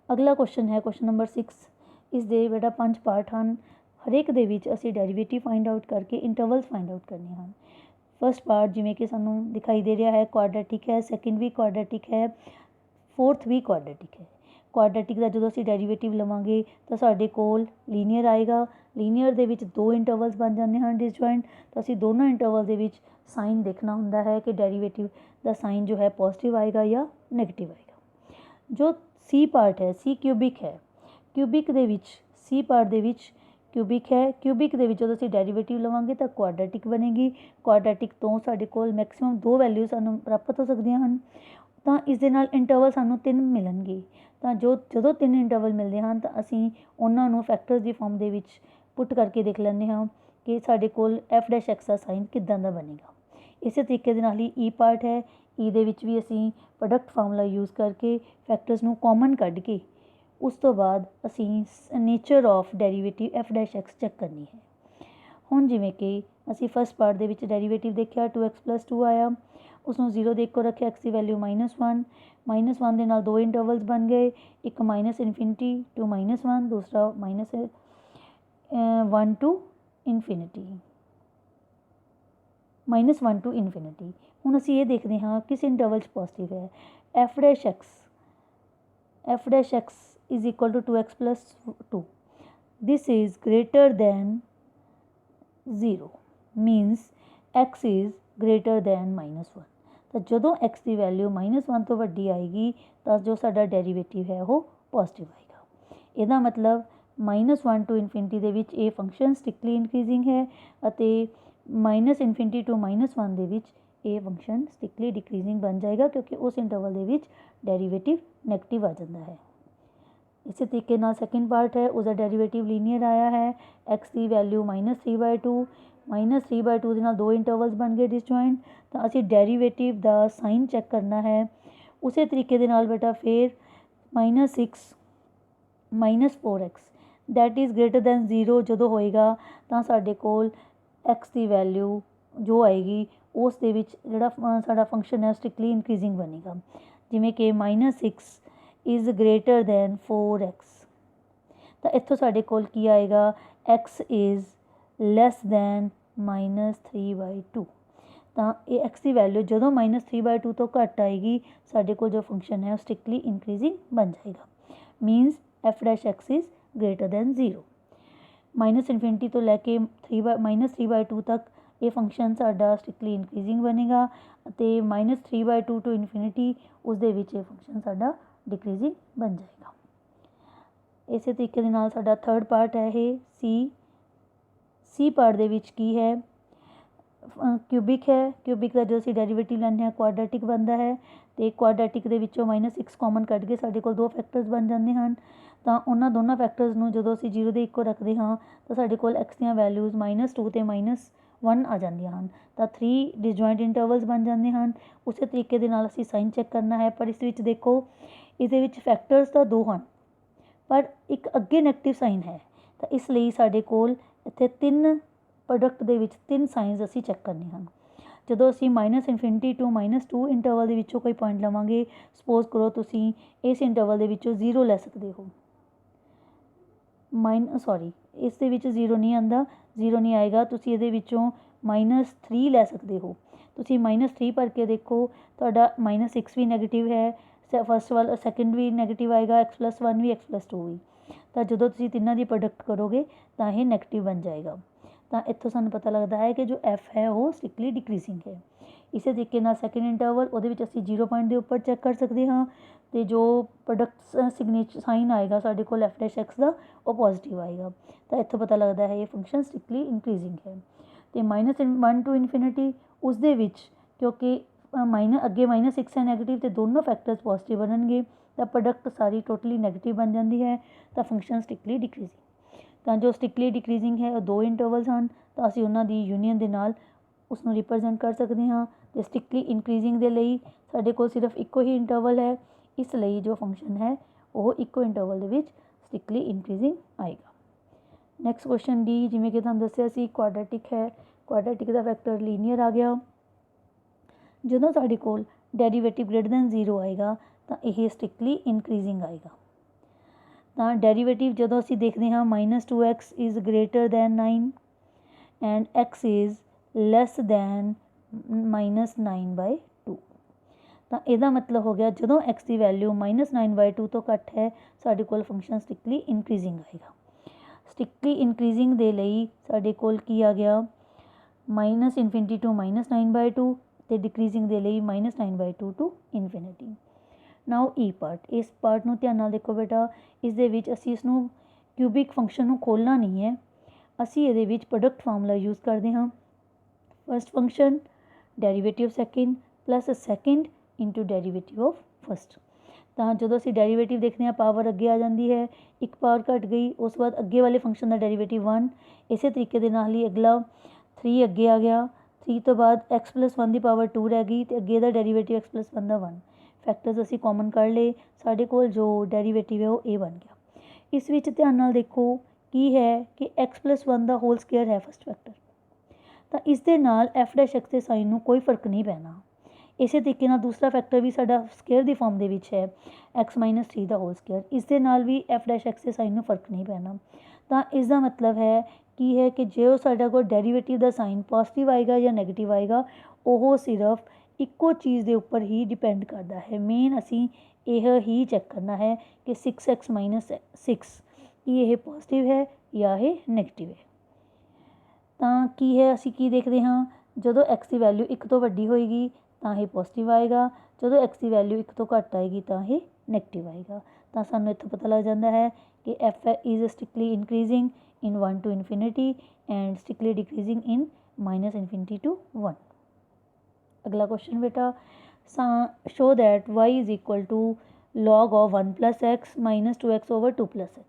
ਅਗਲਾ ਕੁਐਸਚਨ ਹੈ ਕੁਐਸਚਨ ਨੰਬਰ 6। ਇਸ ਦੇ ਬੇਟਾ 5 ਪਾਰਟ ਹਨ। ਹਰੇਕ ਦੇ ਵਿੱਚ ਅਸੀਂ ਡੈਰੀਵੇਟਿਵ ਫਾਈਂਡ ਆਊਟ ਕਰਕੇ ਇੰਟਰਵਲਸ ਫਾਈਂਡ ਆਊਟ ਕਰਨੇ ਹਨ। ਫਸਟ ਪਾਰਟ ਜਿਵੇਂ ਕਿ ਸਾਨੂੰ ਦਿਖਾਈ ਦੇ ਰਿਹਾ ਹੈ ਕੁਆਡਰੇਟਿਕ ਹੈ, ਸੈਕਿੰਡ ਵੀ ਕੁਆਡਰੇਟਿਕ ਹੈ, ਫੋਰਥ ਵੀ ਕੁਆਡਰੇਟਿਕ ਹੈ। ਕੁਆਡਰੇਟਿਕ ਦਾ ਜਦੋਂ ਅਸੀਂ ਡੈਰੀਵੇਟਿਵ ਲਵਾਂਗੇ ਤਾਂ ਸਾਡੇ ਕੋਲ ਲੀਨੀਅਰ ਆਏਗਾ। ਲੀਨੀਅਰ ਦੇ ਵਿੱਚ 2 ਇੰਟਰਵਲਸ ਬਣ ਜਾਂਦੇ ਹਨ ਡਿਸਜੁਆਇੰਟ, ਤਾਂ ਅਸੀਂ ਦੋਨੋਂ ਇੰਟਰਵਲ ਦੇ ਵਿੱਚ ਸਾਈਨ ਦੇਖਣਾ ਹੁੰਦਾ ਹੈ ਕਿ ਡੈਰੀਵੇਟਿਵ ਦਾ ਸਾਈਨ ਜੋ ਹੈ ਪੋਜ਼ੀਟਿਵ ਆਏਗਾ ਜਾਂ ਨੈਗੇਟਿਵ ਆਏਗਾ। ਜੋ ਸੀ ਪਾਰਟ ਹੈ, ਸੀ ਕਿਊਬਿਕ ਹੈ। ਕਿਊਬਿਕ ਦੇ ਵਿੱਚ ਸੀ ਪਾਰਟ ਦੇ ਵਿੱਚ ਕਿਊਬਿਕ ਹੈ। ਕਿਊਬਿਕ ਦੇ ਵਿੱਚ ਜਦੋਂ ਅਸੀਂ ਡੈਰੀਵੇਟਿਵ ਲਵਾਂਗੇ ਤਾਂ ਕੁਆਡਰੇਟਿਕ ਬਣੇਗੀ। ਕੁਆਡਰੇਟਿਕ ਤੋਂ ਸਾਡੇ ਕੋਲ ਮੈਕਸਿਮਮ 2 ਵੈਲਿਊ ਸਾਨੂੰ ਪ੍ਰਾਪਤ ਹੋ ਸਕਦੀਆਂ ਹਨ। ਤਾਂ ਇਸ ਦੇ ਨਾਲ ਇੰਟਰਵਲ ਸਾਨੂੰ 3 ਮਿਲਣਗੇ। ਤਾਂ ਜਦੋਂ 3 ਇੰਟਰਵਲ ਮਿਲਦੇ ਹਨ ਤਾਂ ਅਸੀਂ ਉਹਨਾਂ ਨੂੰ ਫੈਕਟਰਸ ਦੀ ਫਾਰਮ ਦੇ ਵਿੱਚ ਪੁੱਟ ਕਰਕੇ ਦੇਖ ਲੈਂਦੇ ਹਾਂ ਕਿ ਸਾਡੇ ਕੋਲ f'(x) ਦਾ ਸਾਈਨ ਕਿੱਦਾਂ ਦਾ ਬਣੇਗਾ। ਇਸੇ ਤਰੀਕੇ ਦੇ ਨਾਲ ਹੀ ਈ ਪਾਰਟ ਹੈ। ਈ ਦੇ ਵਿੱਚ ਵੀ ਅਸੀਂ ਪ੍ਰੋਡਕਟ ਫਾਰਮੂਲਾ ਯੂਜ਼ ਕਰਕੇ ਫੈਕਟਰਸ ਨੂੰ ਕਾਮਨ ਕੱਢ ਕੇ ਉਸ ਤੋਂ ਬਾਅਦ ਅਸੀਂ nature of derivative f'(x) check ਕਰਨੀ ਹੈ। ਹੁਣ ਜਿਵੇਂ ਕਿ ਅਸੀਂ ਫਸਟ ਪਾਰਟ ਦੇ ਵਿੱਚ ਡੈਰੀਵੇਟਿਵ ਦੇਖਿਆ 2x + 2 ਆਇਆ, ਉਸਨੂੰ 0 ਦੇ ਇੱਕੋ ਰੱਖਿਆ, x ਦੀ ਵੈਲਿਊ -1 -1 ਦੇ ਨਾਲ 2 ਇੰਟਰਵਲਸ ਬਣ ਗਏ, ਇੱਕ -∞ to -1, ਦੂਸਰਾ -1 to ∞। ਹੁਣ ਅਸੀਂ ਇਹ ਦੇਖਦੇ ਹਾਂ ਕਿਸ ਇੰਟਰਵਲ 'ਚ ਪੋਜ਼ੀਟਿਵ ਹੈ। f'(x) is equal to 2x + 2. This is greater than 0 means x is greater than -1. ਤਾਂ ਜਦੋਂ x ਦੀ ਵੈਲਿਊ -1 ਤੋਂ ਵੱਡੀ ਆਏਗੀ ਤਾਂ ਜੋ ਸਾਡਾ ਡੈਰੀਵੇਟਿਵ ਹੈ ਉਹ ਪੋਜ਼ਿਟਿਵ ਆਏਗਾ। ਇਹਦਾ ਮਤਲਬ -1 ਟੂ ਇਨਫਿਨਿਟੀ ਦੇ ਵਿੱਚ ਇਹ ਫੰਕਸ਼ਨ ਸਟ੍ਰਿਕਟਲੀ ਇਨਕਰੀਜ਼ਿੰਗ ਹੈ ਅਤੇ -ਇਨਫਿਨਿਟੀ ਟੂ -1 ਦੇ ਵਿੱਚ ਇਹ ਫੰਕਸ਼ਨ ਸਟ੍ਰਿਕਟਲੀ ਡਿਕਰੀਜ਼ਿੰਗ ਬਣ ਜਾਏਗਾ, ਕਿਉਂਕਿ ਉਸ ਇੰਟਰਵਲ ਦੇ ਵਿੱਚ ਡੈਰੀਵੇਟਿਵ ਨੈਗੇਟਿਵ ਆ ਜਾਂਦਾ ਹੈ। ਇਸੇ ਤਰੀਕੇ ਨਾਲ ਸੈਕਿੰਡ ਪਾਰਟ ਹੈ, ਉਹਦਾ ਡੈਰੀਵੇਟਿਵ ਲੀਨੀਅਰ ਆਇਆ ਹੈ। x ਦੀ ਵੈਲਿਊ -3/2 -3/2 ਦੇ ਨਾਲ ਦੋ ਇੰਟਰਵਲਸ ਬਣ ਗਏ ਡਿਸਜੁਆਇੰਟ, ਤਾਂ ਅਸੀਂ ਡੈਰੀਵੇਟਿਵ ਦਾ ਸਾਈਨ ਚੈੱਕ ਕਰਨਾ ਹੈ। ਉਸੇ ਤਰੀਕੇ ਦੇ ਨਾਲ ਬੇਟਾ ਫਿਰ -6 -4x that is greater than 0 ਜਦੋਂ ਹੋਏਗਾ ਤਾਂ ਸਾਡੇ ਕੋਲ x ਦੀ ਵੈਲਿਊ ਜੋ ਆਏਗੀ ਉਸ ਦੇ ਵਿੱਚ ਜਿਹੜਾ ਸਾਡਾ ਫੰਕਸ਼ਨ ਹੈ ਸਟ੍ਰਿਕਟਲੀ ਇਨਕਰੀਜ਼ਿੰਗ ਬਣੇਗਾ। ਜਿਵੇਂ ਕਿ -6 ਇਜ਼ ਗ੍ਰੇਟਰ ਦੈਨ 4x, ਤਾਂ ਇੱਥੋਂ ਸਾਡੇ ਕੋਲ ਕੀ ਆਏਗਾ, x ਇਜ਼ ਲੈਸ ਦੈਨ -3/2। ਤਾਂ ਇਹ x ਦੀ ਵੈਲਿਊ ਜਦੋਂ -3/2 ਤੋਂ ਘੱਟ ਆਏਗੀ ਸਾਡੇ ਕੋਲ ਜੋ ਫੰਕਸ਼ਨ ਹੈ ਉਹ ਸਟ੍ਰਿਕਟਲੀ ਇਨਕਰੀਜ਼ਿੰਗ ਬਣ ਜਾਏਗਾ। Means f'(x) is greater than 0। -Infinity ਤੋਂ ਲੈ ਕੇ -3/2 ਤੱਕ ਇਹ ਫੰਕਸ਼ਨ ਸਾਡਾ ਸਟ੍ਰਿਕਟਲੀ ਇਨਕਰੀਜ਼ਿੰਗ ਬਣੇਗਾ ਅਤੇ -3/2 ਟੂ ਇਨਫਿਨਿਟੀ ਉਸ ਦੇ ਵਿੱਚ ਇਹ ਫੰਕਸ਼ਨ ਸਾਡਾ ਡਿਕਰੀਜ਼ਿੰਗ ਬਣ ਜਾਏਗਾ। ਇਸੇ ਤਰੀਕੇ ਦੇ ਨਾਲ ਸਾਡਾ ਥਰਡ ਪਾਰਟ ਹੈ ਇਹ ਸੀ ਪਾਰਟ ਦੇ ਵਿੱਚ ਕੀ ਹੈ, ਕਿਊਬਿਕ ਹੈ। ਕਿਊਬਿਕ ਦਾ ਜੋ ਅਸੀਂ ਡੈਰੀਵੇਟਿਵ ਲੈਂਦੇ ਹਾਂ ਕੁਆਡਰੇਟਿਕ ਬਣਦਾ ਹੈ ਅਤੇ ਕੁਆਡਰੇਟਿਕ ਦੇ ਵਿੱਚੋਂ -6 ਕਾਮਨ ਕੱਢ ਕੇ ਸਾਡੇ ਕੋਲ ਦੋ ਫੈਕਟਰਸ ਬਣ ਜਾਂਦੇ ਹਨ। ਤਾਂ ਉਹਨਾਂ ਦੋਨਾਂ ਫੈਕਟਰਸ ਨੂੰ ਜਦੋਂ ਅਸੀਂ 0 ਦੇ ਇੱਕੋ ਰੱਖਦੇ ਹਾਂ ਤਾਂ ਸਾਡੇ ਕੋਲ x ਦੀਆਂ ਵੈਲਿਊਜ਼ -2 ਅਤੇ -1 ਆ ਜਾਂਦੀਆਂ ਹਨ, ਤਾਂ 3 ਡਿਸਜੁਆਇੰਟ ਇੰਟਰਵਲਸ ਬਣ ਜਾਂਦੇ ਹਨ। ਉਸੇ ਤਰੀਕੇ ਦੇ ਨਾਲ ਅਸੀਂ ਸਾਈਨ ਚੈੱਕ ਕਰਨਾ ਹੈ, ਪਰ ਇਸ ਵਿੱਚ ਦੇਖੋ ਇਹਦੇ ਵਿੱਚ ਫੈਕਟਰਸ ਤਾਂ ਦੋ ਹਨ ਪਰ ਇੱਕ ਅੱਗੇ ਨੈਗੇਟਿਵ ਸਾਈਨ ਹੈ, ਤਾਂ ਇਸ ਲਈ ਸਾਡੇ ਕੋਲ ਇੱਥੇ ਤਿੰਨ ਪ੍ਰੋਡਕਟ ਦੇ ਵਿੱਚ ਤਿੰਨ ਸਾਈਨਸ ਅਸੀਂ ਚੈੱਕ ਕਰਨੇ ਹਨ। ਜਦੋਂ ਅਸੀਂ -ਇਨਫਿਨਿਟੀ ਟੂ -2 ਇੰਟਰਵਲ ਦੇ ਵਿੱਚੋਂ ਕੋਈ ਪੁਆਇੰਟ ਲਵਾਂਗੇ, ਸਪੋਜ਼ ਕਰੋ ਤੁਸੀਂ ਇਸ ਇੰਟਰਵਲ ਦੇ ਵਿੱਚੋਂ 0 ਲੈ ਸਕਦੇ ਹੋ, ਇਸ ਦੇ ਵਿੱਚ 0 ਨਹੀਂ ਆਉਂਦਾ, 0 ਨਹੀਂ ਆਏਗਾ, ਤੁਸੀਂ ਇਹਦੇ ਵਿੱਚੋਂ -3 ਲੈ ਸਕਦੇ ਹੋ। ਤੁਸੀਂ -3 ਭਰ ਕੇ ਦੇਖੋ, ਤੁਹਾਡਾ -6 ਵੀ ਨੈਗੇਟਿਵ ਹੈ, ਫਸਟ ਵਾਲਾ ਸੈਕਿੰਡ ਵੀ ਨੈਗੇਟਿਵ ਆਏਗਾ, x+1 ਵੀ x+2 ਵੀ, ਤਾਂ ਜਦੋਂ ਤੁਸੀਂ ਤਿੰਨਾਂ ਦੀ ਪ੍ਰੋਡਕਟ ਕਰੋਗੇ ਤਾਂ ਇਹ ਨੈਗੇਟਿਵ ਬਣ ਜਾਏਗਾ। ਤਾਂ ਇੱਥੋਂ ਸਾਨੂੰ ਪਤਾ ਲੱਗਦਾ ਹੈ ਕਿ ਜੋ f ਹੈ ਉਹ ਸਟ੍ਰਿਕਟਲੀ ਡਿਕਰੀਜ਼ਿੰਗ ਹੈ। ਇਸੇ ਤਰੀਕੇ ਨਾਲ ਸੈਕਿੰਡ ਇੰਟਰਵਲ ਉਹਦੇ ਵਿੱਚ ਅਸੀਂ 0 ਪੁਆਇੰਟ ਦੇ ਉੱਪਰ ਚੈੱਕ ਕਰ ਸਕਦੇ ਹਾਂ ਅਤੇ ਜੋ ਪ੍ਰੋਡਕਟ ਸਿਗਨੇਚਰ ਸਾਈਨ ਆਏਗਾ ਸਾਡੇ ਕੋਲ f'(x) ਦਾ ਉਹ ਪੋਜ਼ੀਟਿਵ ਆਏਗਾ, ਤਾਂ ਇੱਥੋਂ ਪਤਾ ਲੱਗਦਾ ਹੈ ਇਹ ਫੰਕਸ਼ਨ ਸਟ੍ਰਿਕਟਲੀ ਇਨਕਰੀਜ਼ਿੰਗ ਹੈ। ਅਤੇ -1 ਟੂ ਇਨਫਿਨਿਟੀ ਉਸ ਦੇ ਵਿੱਚ ਕਿਉਂਕਿ ਅੱਗੇ -6 ਹੈ ਨੈਗੇਟਿਵ ਅਤੇ ਦੋਨੋਂ ਫੈਕਟਰਸ ਪੋਜ਼ੀਟਿਵ ਬਣਨਗੇ ਤਾਂ ਪ੍ਰੋਡਕਟ ਸਾਰੀ ਟੋਟਲੀ ਨੈਗੇਟਿਵ ਬਣ ਜਾਂਦੀ ਹੈ, ਤਾਂ ਫੰਕਸ਼ਨ ਸਟ੍ਰਿਕਟਲੀ ਡਿਕਰੀਜ਼ਿੰਗ। ਤਾਂ ਜੋ ਸਟ੍ਰਿਕਟਲੀ ਡਿਕਰੀਜ਼ਿੰਗ ਹੈ ਉਹ ਦੋ ਇੰਟਰਵਲਸ ਹਨ, ਤਾਂ ਅਸੀਂ ਉਹਨਾਂ ਦੀ ਯੂਨੀਅਨ ਦੇ ਨਾਲ ਉਸ ਨੂੰ ਰਿਪਰੈਜ਼ੈਂਟ ਕਰ ਸਕਦੇ ਹਾਂ। ਅਤੇ ਸਟ੍ਰਿਕਟਲੀ ਇਨਕਰੀਜ਼ਿੰਗ ਦੇ ਲਈ ਸਾਡੇ ਕੋਲ ਸਿਰਫ ਇੱਕੋ ਹੀ ਇੰਟਰਵਲ ਹੈ, ਇਸ ਲਈ ਜੋ ਫੰਕਸ਼ਨ ਹੈ ਉਹ ਇੱਕੋ ਇੰਟਰਵਲ ਦੇ ਵਿੱਚ ਸਟ੍ਰਿਕਟਲੀ ਇਨਕਰੀਜ਼ਿੰਗ ਆਏਗਾ। ਨੈਕਸਟ ਕੁਐਸਚਨ ਡੀ, ਜਿਵੇਂ ਕਿ ਤੁਹਾਨੂੰ ਦੱਸਿਆ ਸੀ ਕੁਆਡਰੇਟਿਕ ਹੈ, ਕੁਆਡਰੇਟਿਕ ਦਾ ਫੈਕਟਰ ਲੀਨੀਅਰ ਆ ਗਿਆ। ਜਦੋਂ ਸਾਡੇ ਕੋਲ ਡੈਰੀਵੇਟਿਵ ਗ੍ਰੇਟਰ ਦੈਨ 0 ਆਏਗਾ ਤਾਂ ਇਹ ਸਟ੍ਰਿਕਟਲੀ ਇਨਕਰੀਜ਼ਿੰਗ ਆਏਗਾ। ਤਾਂ ਡੈਰੀਵੇਟਿਵ ਜਦੋਂ ਅਸੀਂ ਦੇਖਦੇ ਹਾਂ -2x is greater then 9 and x is less than -9/2, ਤਾਂ ਇਹਦਾ ਮਤਲਬ ਹੋ ਗਿਆ ਜਦੋਂ x ਦੀ ਵੈਲਿਊ -9/2 ਤੋਂ ਘੱਟ ਹੈ ਸਾਡੇ ਕੋਲ ਫੰਕਸ਼ਨ ਸਟ੍ਰਿਕਟਲੀ ਇਨਕਰੀਜ਼ਿੰਗ ਆਏਗਾ। ਸਟ੍ਰਿਕਟਲੀ ਇਨਕਰੀਜ਼ਿੰਗ ਦੇ ਲਈ ਸਾਡੇ ਕੋਲ ਕੀ ਆ ਗਿਆ, -ਇਨਫਿਨਿਟੀ ਟੂ -9/2 ਅਤੇ ਡਿਕਰੀਜ਼ਿੰਗ ਦੇ ਲਈ -9/2 to infinity. Now e part, ਇਸ ਪਾਰਟ ਨੂੰ ਧਿਆਨ ਨਾਲ ਦੇਖੋ ਬੇਟਾ, ਇਸ ਦੇ ਵਿੱਚ ਅਸੀਂ ਇਸਨੂੰ ਕਿਊਬਿਕ ਫੰਕਸ਼ਨ ਨੂੰ ਖੋਲ੍ਹਣਾ ਨਹੀਂ ਹੈ, ਅਸੀਂ ਇਹਦੇ ਵਿੱਚ ਪ੍ਰੋਡਕਟ ਫਾਰਮੂਲਾ ਯੂਜ਼ ਕਰਦੇ ਹਾਂ। First function derivative second plus second into derivative of first. ਤਾਂ ਜਦੋਂ ਅਸੀਂ ਡੈਰੀਵੇਟਿਵ ਦੇਖਦੇ ਹਾਂ ਪਾਵਰ ਅੱਗੇ ਆ ਜਾਂਦੀ ਹੈ, ਇੱਕ ਪਾਵਰ ਘੱਟ ਗਈ, ਉਸ ਤੋਂ ਬਾਅਦ ਅੱਗੇ ਵਾਲੇ ਫੰਕਸ਼ਨ ਦਾ ਡੈਰੀਵੇਟਿਵ 1, ਇਸੇ ਤਰੀਕੇ ਦੇ ਨਾਲ ਹੀ ਅਗਲਾ 3 ਅੱਗੇ ਆ ਗਿਆ, 3 ਤੋਂ ਬਾਅਦ x+1 ਦੀ ਪਾਵਰ 2 ਰਹਿ ਗਈ ਅਤੇ ਅੱਗੇ ਦਾ ਡੈਰੀਵੇਟਿਵ x+1 ਦਾ 1, ਫੈਕਟਰਸ ਅਸੀਂ ਕਾਮਨ ਕੱਢ ਲਏ, ਸਾਡੇ ਕੋਲ ਜੋ ਡੈਰੀਵੇਟਿਵ ਹੈ ਉਹ a ਬਣ ਗਿਆ। ਇਸ ਵਿੱਚ ਧਿਆਨ ਨਾਲ ਦੇਖੋ ਕੀ ਹੈ ਕਿ x+1 ਦਾ ਹੋਲ ਸਕੁਏਅਰ ਹੈ ਫਸਟ ਫੈਕਟਰ, ਤਾਂ ਇਸ ਦੇ ਨਾਲ f'(x) ਦੇ ਸਾਈਨ ਨੂੰ ਕੋਈ ਫਰਕ ਨਹੀਂ ਪੈਣਾ। ਇਸੇ ਤਰੀਕੇ ਨਾਲ ਦੂਸਰਾ ਫੈਕਟਰ ਵੀ ਸਾਡਾ ਸਕੁਏਅਰ ਦੀ ਫਾਰਮ ਦੇ ਵਿੱਚ ਹੈ x-3 ਦਾ ਹੋਲ ਸਕੁਏਅਰ, ਇਸ ਦੇ ਨਾਲ ਵੀ f'(x) ਦੇ ਸਾਈਨ ਨੂੰ ਫਰਕ ਨਹੀਂ ਪੈਣਾ। ਤਾਂ ਇਸ ਦਾ ਮਤਲਬ ਹੈ ਕੀ ਹੈ ਕਿ ਜੇ ਉਹ ਸਾਡਾ ਕੋਲ ਡੈਰੀਵੇਟਿਵ ਦਾ ਸਾਈਨ ਪੋਜ਼ੀਟਿਵ ਆਏਗਾ ਜਾਂ ਨੈਗੇਟਿਵ ਆਏਗਾ ਉਹ ਸਿਰਫ ਇੱਕੋ ਚੀਜ਼ ਦੇ ਉੱਪਰ ਹੀ ਡਿਪੈਂਡ ਕਰਦਾ ਹੈ। ਮੇਨ ਅਸੀਂ ਇਹ ਹੀ ਚੈੱਕ ਕਰਨਾ ਹੈ ਕਿ 6x-6 ਕੀ ਇਹ ਪੋਜ਼ੀਟਿਵ ਹੈ ਜਾਂ ਇਹ ਨੈਗੇਟਿਵ ਹੈ। ਤਾਂ ਕੀ ਹੈ, ਅਸੀਂ ਕੀ ਦੇਖਦੇ ਹਾਂ, ਜਦੋਂ x ਦੀ ਵੈਲਿਊ 1 ਤੋਂ ਵੱਡੀ ਹੋਏਗੀ ਤਾਂ ਇਹ ਪੋਜ਼ਿਟਿਵ ਆਏਗਾ, ਜਦੋਂ x ਦੀ ਵੈਲਿਊ 1 ਤੋਂ ਘੱਟ ਆਏਗੀ ਤਾਂ ਇਹ ਨੈਗੇਟਿਵ ਆਏਗਾ। ਤਾਂ ਸਾਨੂੰ ਇੱਥੋਂ ਪਤਾ ਲੱਗ ਜਾਂਦਾ ਹੈ ਕਿ f is strictly increasing in 1 to infinity and strictly decreasing in minus infinity to 1। अगला क्वेश्चन बेटा, show that y is equal to log of 1 plus x minus 2x over 2 plus x।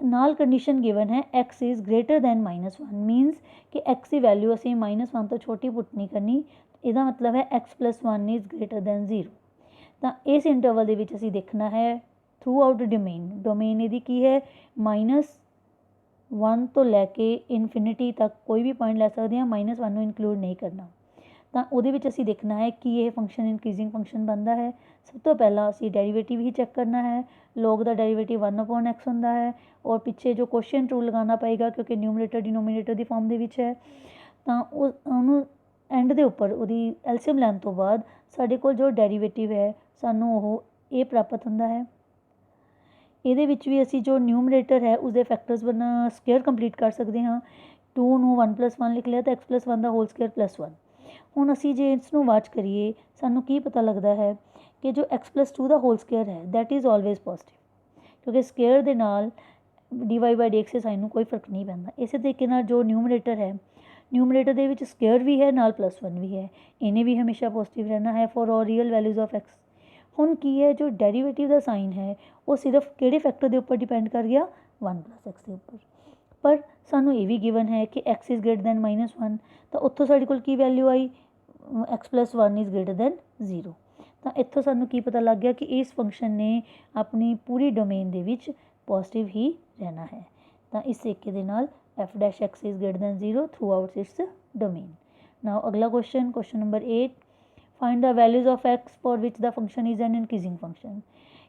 नाल कंडीशन गिवन है x इज़ ग्रेटर दैन -1 मीनस कि x की वैल्यू असी -1 तो छोटी पुट नहीं करनी, इसका मतलब है x + 1 इज़ ग्रेटर दैन 0। तो इस इंटरवल दे विच असी देखना है थ्रू आउट डोमेन यदि की है -1 तो लैके इनफिनिटी तक कोई भी पॉइंट लै सकते हैं, -1 को इनकलूड नहीं करना। तो वो असी देखना है कि यह फंक्शन इनक्रीजिंग फंक्शन बनता है। सब तो पहला असी डेरीवेटिव ही चैक करना है। लॉग का डेरीवेटिव 1/x होंदा है और पिछे जो क्वेश्चन रूल लगाना पएगा क्योंकि न्यूमरेटर डिनोमीनेटर की फॉर्म दे विच है। तो उन्होंने एंड के उपर उहदी एलसीएम लैन तो बाद साडे कोल जो डेरीवेटिव है सानू वो ये प्राप्त होंदा है। ये भी असी जो न्यूमरेटर है उसके फैक्टर्स बना स्केयर कंप्लीट कर सकते हाँ। 2 नूं 1 + 1 लिख लिया तो x + 1 का होल स्केयर +1। हुण असी जे इसनूं वाच करिए सानू की पता लगता है कि जो x + 2 का होल स्केयर है दैट इज़ ऑलवेज पॉजिटिव, क्योंकि स्केयर के नाल dy/dx से साइन कोई फर्क नहीं पैंदा। इस तरीके नाल जो न्यूमरेटर है, न्यूमरेटर दे विच स्केयर भी है नाल +1 भी है, इन्हें भी हमेशा पॉजिटिव रहना है for all real values of x। हुण की है जो डेरीवेटिव का साइन है वो सिर्फ किहड़े फैक्टर के उपर डिपेंड कर गया 1 + x के उपर। पर सानू ये भी गिवन है कि x इज़ ग्रेटर दैन -1, तो उत्थों साडे कोल की value I x + 1 is greater than 0। तो इत्थों सानू की पता लग गया कि इस फंक्शन ने अपनी पूरी डोमेन दे विच पॉजिटिव ही रहना है। तो इस तरीके दे नाल f' is greater than 0 throughout its domain. Now अगला question number 8, find the values of x for which the function is an increasing function.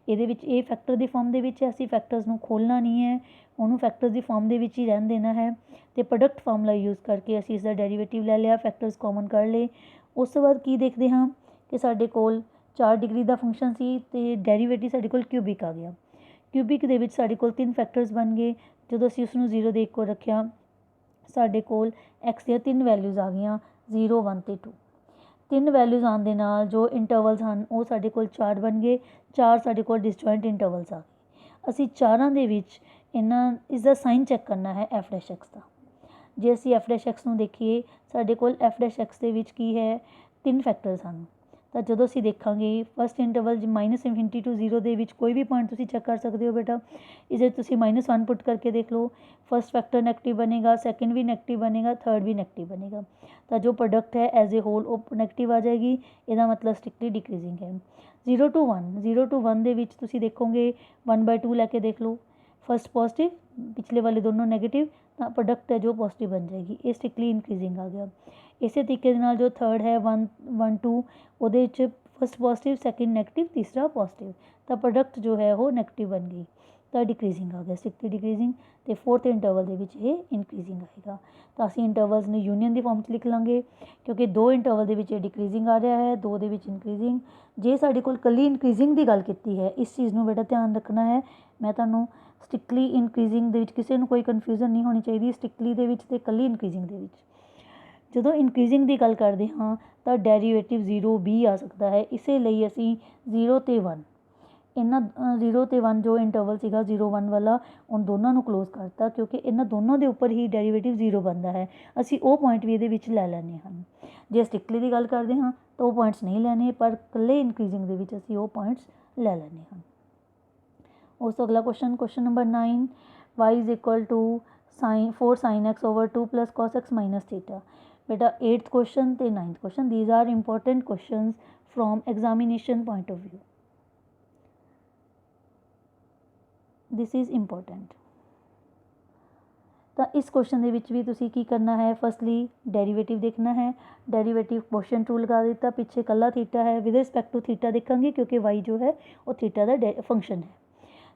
ये फैक्टर की फॉर्म दे विच है, असी फैक्टर्स नूं खोलना नहीं है, उन्होंने फैक्टर्स की फॉर्म दे विच ही रहन देना है। तो प्रोडक्ट फार्मूला यूज़ करके असी इसका डेरीवेटिव ले लिया, फैक्टर्स कॉमन कर ले। उस तो बाद की देखते हाँ कि साडे कोल 4 डिग्री का फंक्शन सी ते डेरीवेटिव साडे कोल क्यूबिक आ गया। क्यूबिक दे विच साडे कोल 3 फैक्टर्स बन गए। जो असी उसनूं 0 दे को रखिया साडे कोल x दी 3 वैल्यूज़ आ गई 0, 1 ते 2। 3 वैल्यूज़ आने दे नाल जो इंटरवल्स हैं वो साडे कोल 4 बन गए। 4 साडे कोल डिसजॉइंट इंटरवल्स आ गए। असी चारां दे विच इसका साइन चैक करना है f' का। जे असी f' नूं देखिए साडे कोल f' दे विच की है 3 फैक्टर्स हैं। तो जो असी देखांगे फस्ट इंटरवल -∞ to 0 दे विच कोई भी पॉइंट तुसी चैक कर सकते हो बेटा। इसे तुसी -1 पुट करके देख लो, फस्ट फैक्टर नैगेटिव बनेगा, सैकेंड भी नैगेटिव बनेगा, थर्ड भी नैगेटिव बनेगा। तो जो प्रोडक्ट है एज ए होल वो नैगेटिव आ जाएगी। इसका मतलब स्ट्रिक्टली डिक्रीजिंग है। 0 to 1 दे विच तुसी देखोगे 1/2 लैके देख लो, फस्ट पॉजिटिव पिछले वाले दोनों नैगेटिव, तो प्रोडक्ट है जो पॉजिटिव बन जाएगी। ये स्ट्रिक्टली इनक्रीजिंग आ गया। इस तरीके नाल जो थर्ड है 1, 1, 2 वो फस्ट पॉजिटिव, सैकेंड नैगेटिव, तीसरा पॉजिटिव, तो प्रोडक्ट जो है वो नैगेटिव बन गई। तो डिक्रीजिंग आ गया, स्ट्रिक्टली डिक्रीजिंग। तो फोर्थ इंटरवल दे विच ये इनक्रीजिंग आएगा। तो असी इंटरवल्स ने यूनीअन की फॉर्म च लिख लाँगे क्योंकि 2 इंटरवल दे विच डिक्रीजिंग आ रहा है, 2 दे विच इनक्रीजिंग। जे साडे कोल कल्ली इनक्रीजिंग की गल कीती है, इस चीज़ नूं बेटा ध्यान रखना है। मैं तुहानूं स्ट्रिक्टली इनक्रीजिंग दे विच किसी नूं कोई कन्फ्यूजन नहीं होनी चाहिए। स्ट्रिक्टली दे विच ते कल्ली इनक्रीजिंग दे विच ਜਦੋਂ ਇਨਕਰੀजिंग की गल करते हाँ तो डेरीवेटिव 0 भी आ सकता है। इसे ਲਈ ਅਸੀਂ 0 ਤੇ 1 इन्हां 0 ਤੇ 1 जो इंटरवल ਸੀਗਾ 0, 1 वाला उन दोनों ਨੂੰ क्लोज करता क्योंकि इन्हां दोनों के उपर ही डेरीवेटिव 0 बनता है। ਅਸੀਂ वो पॉइंट भी ये लै लैने हैं। जे स्ट्रिक्टली की गल करते हाँ तो वो पॉइंट्स नहीं लैने, पर कल्ले इनक्रीजिंग के विच ਅਸੀਂ वो पॉइंट्स लै लैने हैं। उस तो अगला question number 9, y is equal to 4 sin x over 2 plus cos x minus theta। बेटा 8th क्वेश्चन ते 9th question, these are important question from examination point of view. This is important. तो इस क्वेश्चन दे विच भी तुसी की करना है, फर्स्टली डेरीवेटिव देखना है। डेरीवेटिव क्वेश्चन टू लगा दिता, पीछे कला थीटा है, विद रिस्पैक्ट टू थीटा देखेंगे क्योंकि वाई जो है वो थीटा का फंक्शन है।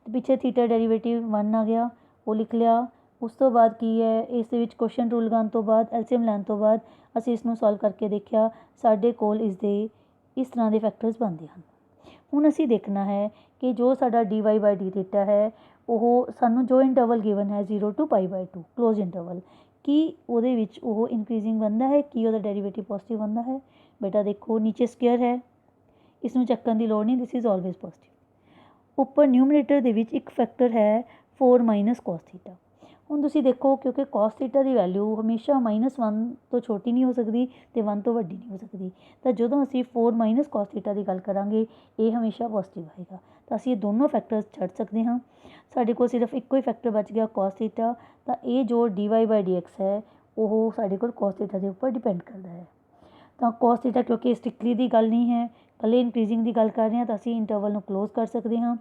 तो पीछे थीटा डेरीवेटिव 1 आ गया, वो लिख लिया। उस तो बाद की है इस क्वेश्चन रूल लगाने तो बाद एलसीएम लैन तो बाद असी इसनूं सॉल्व करके देखा, साडे कोल इसके इस तरह के फैक्टर्स बनते हैं। हुण असी देखना है कि जो साडा dy/d θ है वो सानू जो इंटरवल गिवन है 0 to π/2 क्लोज इंटरवल की वो इनक्रीजिंग बनता है कि वो डेरीवेटिव पॉजिटिव बनता है। बेटा देखो नीचे स्क्वेयर है, इसनूं ਚੱਕਣ ਦੀ ਲੋੜ नहीं, दिस इज़ ऑलवेज पॉजिटिव। ਉੱਪਰ ਨਿਊਮਰੇਟਰ ਦੇ ਵਿੱਚ ਇੱਕ ਫੈਕਟਰ है 4 माइनस cos थीटा। ਹੁਣ ਤੁਸੀਂ ਦੇਖੋ ਕਿਉਂਕਿ cos थीटा ਦੀ ਵੈਲਿਊ ਹਮੇਸ਼ਾ -1 ਤੋਂ ਛੋਟੀ ਨਹੀਂ ਹੋ ਸਕਦੀ ਤੇ 1 ਤੋਂ ਵੱਡੀ ਨਹੀਂ ਹੋ ਸਕਦੀ, ਤਾਂ ਜਦੋਂ ਅਸੀਂ 4 ਮਾਈਨਸ cos थीटा ਦੀ ਗੱਲ ਕਰਾਂਗੇ ਇਹ ਹਮੇਸ਼ਾ ਪੋਜ਼ਿਟਿਵ ਆਏਗਾ। ਤਾਂ ਅਸੀਂ ਇਹ ਦੋਨੋਂ ਫੈਕਟਰਸ ਛੱਡ ਸਕਦੇ ਹਾਂ, ਸਾਡੇ ਕੋਲ ਸਿਰਫ ਇੱਕੋ ਹੀ ਫੈਕਟਰ ਬਚ ਗਿਆ cos थीटा। ਤਾਂ ਇਹ ਜੋ dy/dx ਹੈ ਉਹ ਸਾਡੇ ਕੋਲ cos थीटा ਦੇ ਉੱਪਰ ਡਿਪੈਂਡ ਕਰਦਾ ਹੈ। ਤਾਂ cos थीटा ਕਿਉਂਕਿ ਸਟ੍ਰਿਕਟਲੀ ਦੀ ਗੱਲ ਨਹੀਂ ਹੈ, ਇਕੱਲੇ ਇਨਕਰੀਜ਼ਿੰਗ ਦੀ ਗੱਲ ਕਰ ਰਹੇ ਹਾਂ, ਤਾਂ ਅਸੀਂ ਇੰਟਰਵਲ ਨੂੰ ਕਲੋਜ਼ ਕਰ ਸਕਦੇ ਹਾਂ।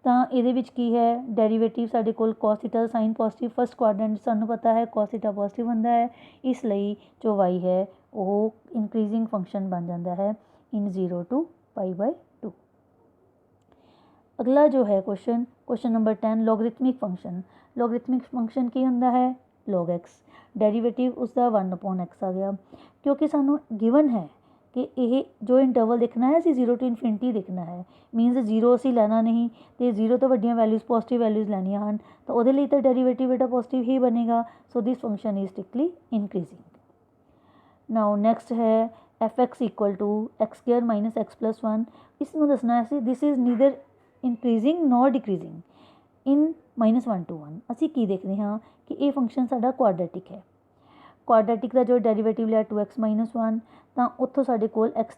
ਤਾਂ ਇਹਦੇ ਵਿੱਚ ਕੀ ਹੈ, ਡੈਰੀਵੇਟਿਵ ਸਾਡੇ ਕੋਲ cos थीटा ਦਾ ਸਾਈਨ ਪੋਜ਼ਿਟਿਵ, ਫਸਟ ਕੁਆਡਰੈਂਟ ਸਾਨੂੰ ਪਤਾ ਹੈ cos थीटा ਪੋਜ਼ਿਟਿਵ ਹੁੰਦਾ ਹੈ, ਇਸ ਲਈ ਜੋ y ਹੈ ਉਹ ਇਨਕਰੀਜ਼ਿੰਗ ਫੰਕਸ਼ਨ ਬਣ ਜਾਂਦਾ ਹੈ ਇਨ 0 to π/2। ਅਗਲਾ ਜੋ ਹੈ ਕੁਐਸਚਨ ਨੰਬਰ 10, ਲੋਗਰਿਥਮਿਕ ਫੰਕਸ਼ਨ। ਲੋਗਰਿਥਮਿਕ ਫੰਕਸ਼ਨ ਕੀ ਹੁੰਦਾ ਹੈ, log x, ਡੈਰੀਵੇਟਿਵ ਉਸਦਾ 1/x ਆ ਗਿਆ। ਕਿਉਂਕਿ ਸਾਨੂੰ ਗਿਵਨ ਹੈ ਕਿ ਇਹ ਜੋ ਇੰਟਰਵਲ ਦੇਖਣਾ ਹੈ ਅਸੀਂ 0 to ਇਨਫਿਨਿਟੀ ਦੇਖਣਾ ਹੈ, ਮੀਨਸ 0 ਅਸੀਂ ਲੈਣਾ ਨਹੀਂ ਅਤੇ 0 ਤੋਂ ਵੱਡੀਆਂ ਵੈਲਿਊਜ਼ ਪੋਜ਼ਿਟਿਵ ਵੈਲਿਊਜ਼ ਲੈਣੀਆਂ ਹਨ, ਤਾਂ ਉਹਦੇ ਲਈ ਤਾਂ ਡੈਰੀਵੇਟਿਵ ਬੇਟਾ ਪੋਜ਼ਿਟਿਵ ਹੀ ਬਣੇਗਾ। So this function is strictly increasing. Now next ਹੈ fx equal to x² - x+1। ਇਸ ਨੂੰ ਦੱਸਣਾ ਹੈ this is neither increasing nor decreasing in -1 to 1। ਅਸੀਂ ਕੀ ਦੇਖਦੇ ਹਾਂ ਕਿ ਇਹ ਫੰਕਸ਼ਨ ਸਾਡਾ ਕੁਆਡਰੈਟਿਕ ਹੈ। ਕੁਆਡਰੈਟਿਕ ਦਾ ਜੋ ਡੈਰੀਵੇਟਿਵ ਲਿਆ 2x - 1, ਤਾਂ ਉੱਥੋਂ ਸਾਡੇ ਕੋਲ x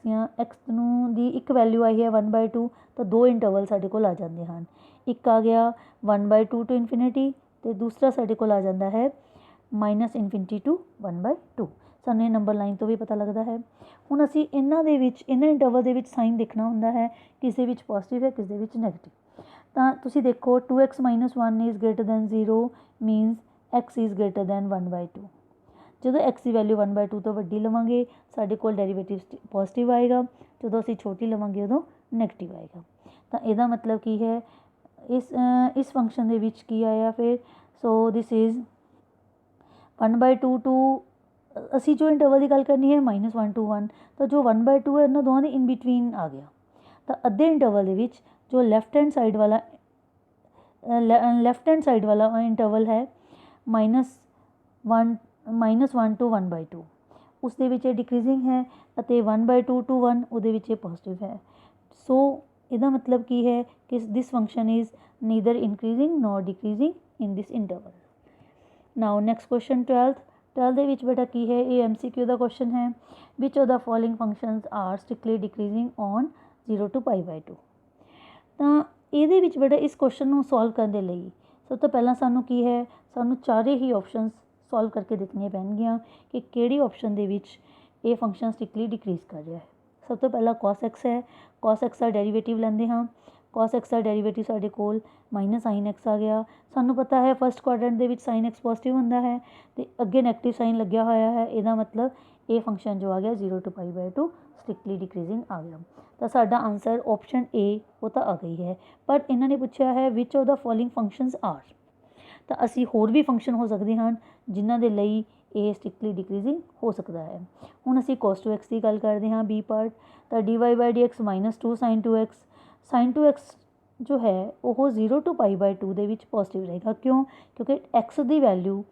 ਨੂੰ ਦੀ ਇੱਕ ਵੈਲਿਊ ਆਈ ਹੈ 1/2, ਤਾਂ ਦੋ ਇੰਟਰਵਲ ਸਾਡੇ ਕੋਲ ਆ ਜਾਂਦੇ ਹਨ। ਇੱਕ ਆ ਗਿਆ 1/2 to ਇਨਫਿਨਿਟੀ ਅਤੇ ਦੂਸਰਾ ਸਾਡੇ ਕੋਲ ਆ ਜਾਂਦਾ ਹੈ -∞ to 1/2। ਸਾਨੂੰ ਇਹ ਨੰਬਰ ਲਾਈਨ ਤੋਂ ਵੀ ਪਤਾ ਲੱਗਦਾ ਹੈ। ਹੁਣ ਅਸੀਂ ਇਹਨਾਂ ਇੰਟਰਵਲ ਦੇ ਵਿੱਚ ਸਾਈਨ ਦੇਖਣਾ ਹੁੰਦਾ ਹੈ, ਕਿਸੇ ਵਿੱਚ ਪੋਜ਼ਿਟਿਵ ਹੈ ਕਿਸੇ ਵਿੱਚ ਨੈਗੇਟਿਵ। ਤਾਂ ਤੁਸੀਂ ਦੇਖੋ 2x - 1 is greater than 0 means x is greater then 1/2। ਜਦੋਂ x ਦੀ ਵੈਲਿਊ 1/2 ਤੋਂ ਵੱਡੀ ਲਵਾਂਗੇ ਸਾਡੇ ਕੋਲ ਡੈਰੀਵੇਟਿਵ ਪੋਜ਼ਿਟਿਵ ਆਏਗਾ, ਜਦੋਂ ਅਸੀਂ ਛੋਟੀ ਲਵਾਂਗੇ ਉਦੋਂ ਨੈਗੇਟਿਵ ਆਏਗਾ। ਤਾਂ ਇਹਦਾ ਮਤਲਬ ਕੀ ਹੈ, ਇਸ ਫੰਕਸ਼ਨ ਦੇ ਵਿੱਚ ਕੀ ਆਇਆ ਫਿਰ, ਸੋ ਦਿਸ ਇਜ਼ 1/2 ਟੂ, ਅਸੀਂ ਜੋ ਇੰਟਰਵਲ ਦੀ ਗੱਲ ਕਰਨੀ ਹੈ -1 to 1, ਤਾਂ ਜੋ 1/2 ਹੈ ਇਹਨਾਂ ਦੋਵਾਂ ਦੇ ਇਨ ਬਿਟਵੀਨ ਆ ਗਿਆ। ਤਾਂ ਅੱਧੇ ਇੰਟਰਵਲ ਦੇ ਵਿੱਚ ਜੋ ਲੈਫਟ ਹੈਂਡ ਸਾਈਡ ਵਾਲਾ ਇੰਟਰਵਲ ਹੈ -1 to 1/2, ਉਸ ਦੇ ਵਿੱਚ ਇਹ ਡਿਕਰੀਜ਼ਿੰਗ ਹੈ, ਅਤੇ 1/2 to 1 ਉਹਦੇ ਵਿੱਚ ਇਹ ਪੋਜ਼ਿਟਿਵ ਹੈ। ਸੋ ਇਹਦਾ ਮਤਲਬ ਕੀ ਹੈ ਕਿ this function is neither increasing nor decreasing in this interval. Now next question 12 ਦੇ ਵਿੱਚ ਬੇਟਾ ਕੀ ਹੈ, ਇਹ MCQ ਦਾ ਕੁਐਸਚਨ ਹੈ। Which of the following functions are strictly decreasing on 0 to π/2। ਤਾਂ ਇਹਦੇ ਵਿੱਚ ਬੇਟਾ ਇਸ ਕੁਐਸਚਨ ਨੂੰ ਸੋਲਵ ਕਰਨ ਦੇ ਲਈ ਸਭ ਤੋਂ ਪਹਿਲਾਂ ਸਾਨੂੰ ਕੀ ਹੈ, ਸਾਨੂੰ ਚਾਰੇ ਹੀ ਆਪਸ਼ਨਸ ਸੋਲਵ ਕਰਕੇ ਦੇਖਣੀਆਂ ਪੈਣਗੀਆਂ ਕਿ ਕਿਹੜੀ ਆਪਸ਼ਨ ਦੇ ਵਿੱਚ ਇਹ ਫੰਕਸ਼ਨ ਸਟ੍ਰਿਕਟਲੀ ਡਿਕਰੀਜ਼ ਕਰ ਰਿਹਾ ਹੈ। ਸਭ ਤੋਂ ਪਹਿਲਾਂ cos x ਹੈ, cos x ਦਾ ਡੈਰੀਵੇਟਿਵ ਲੈਂਦੇ ਹਾਂ। cos x ਦਾ ਡੈਰੀਵੇਟਿਵ ਸਾਡੇ ਕੋਲ -sin x ਆ ਗਿਆ। ਸਾਨੂੰ ਪਤਾ ਹੈ ਫਸਟ ਕੁਆਡਰੈਂਟ ਦੇ ਵਿੱਚ sin x ਪੋਜ਼ਿਟਿਵ ਹੁੰਦਾ ਹੈ ਅਤੇ ਅੱਗੇ ਨੈਗੇਟਿਵ ਸਾਈਨ ਲੱਗਿਆ ਹੋਇਆ ਹੈ, ਇਹਦਾ ਮਤਲਬ ਇਹ ਫੰਕਸ਼ਨ ਜੋ ਆ ਗਿਆ 0 to π/2 ਸਟ੍ਰਿਕਟਲੀ ਡਿਕਰੀਜ਼ਿੰਗ ਆ ਗਿਆ। ਤਾਂ ਸਾਡਾ ਆਨਸਰ ਆਪਸ਼ਨ A ਉਹ ਤਾਂ ਆ ਗਈ ਹੈ, ਪਰ ਇਹਨਾਂ ਨੇ ਪੁੱਛਿਆ ਹੈ which of the following functions are. ਤਾਂ ਅਸੀਂ ਹੋਰ ਵੀ ਫੰਕਸ਼ਨ ਹੋ ਸਕਦੇ ਹਨ ਜਿਨ੍ਹਾਂ ਦੇ ਲਈ ਇਹ ਸਟ੍ਰਿਕਟਲੀ ਡਿਕਰੀਜ਼ਿੰਗ ਹੋ ਸਕਦਾ ਹੈ। ਹੁਣ ਅਸੀਂ cos 2x ਦੀ ਗੱਲ ਕਰਦੇ ਹਾਂ B ਪਾਰਟ। ਤਾਂ dy/dx -2 sin 2x, sin 2x ਜੋ ਹੈ ਉਹ 0 to π/2 ਦੇ ਵਿੱਚ ਪੋਜ਼ਿਟਿਵ ਰਹੇਗਾ। ਕਿਉਂ? ਕਿਉਂਕਿ x ਦੀ ਵੈਲਿਊ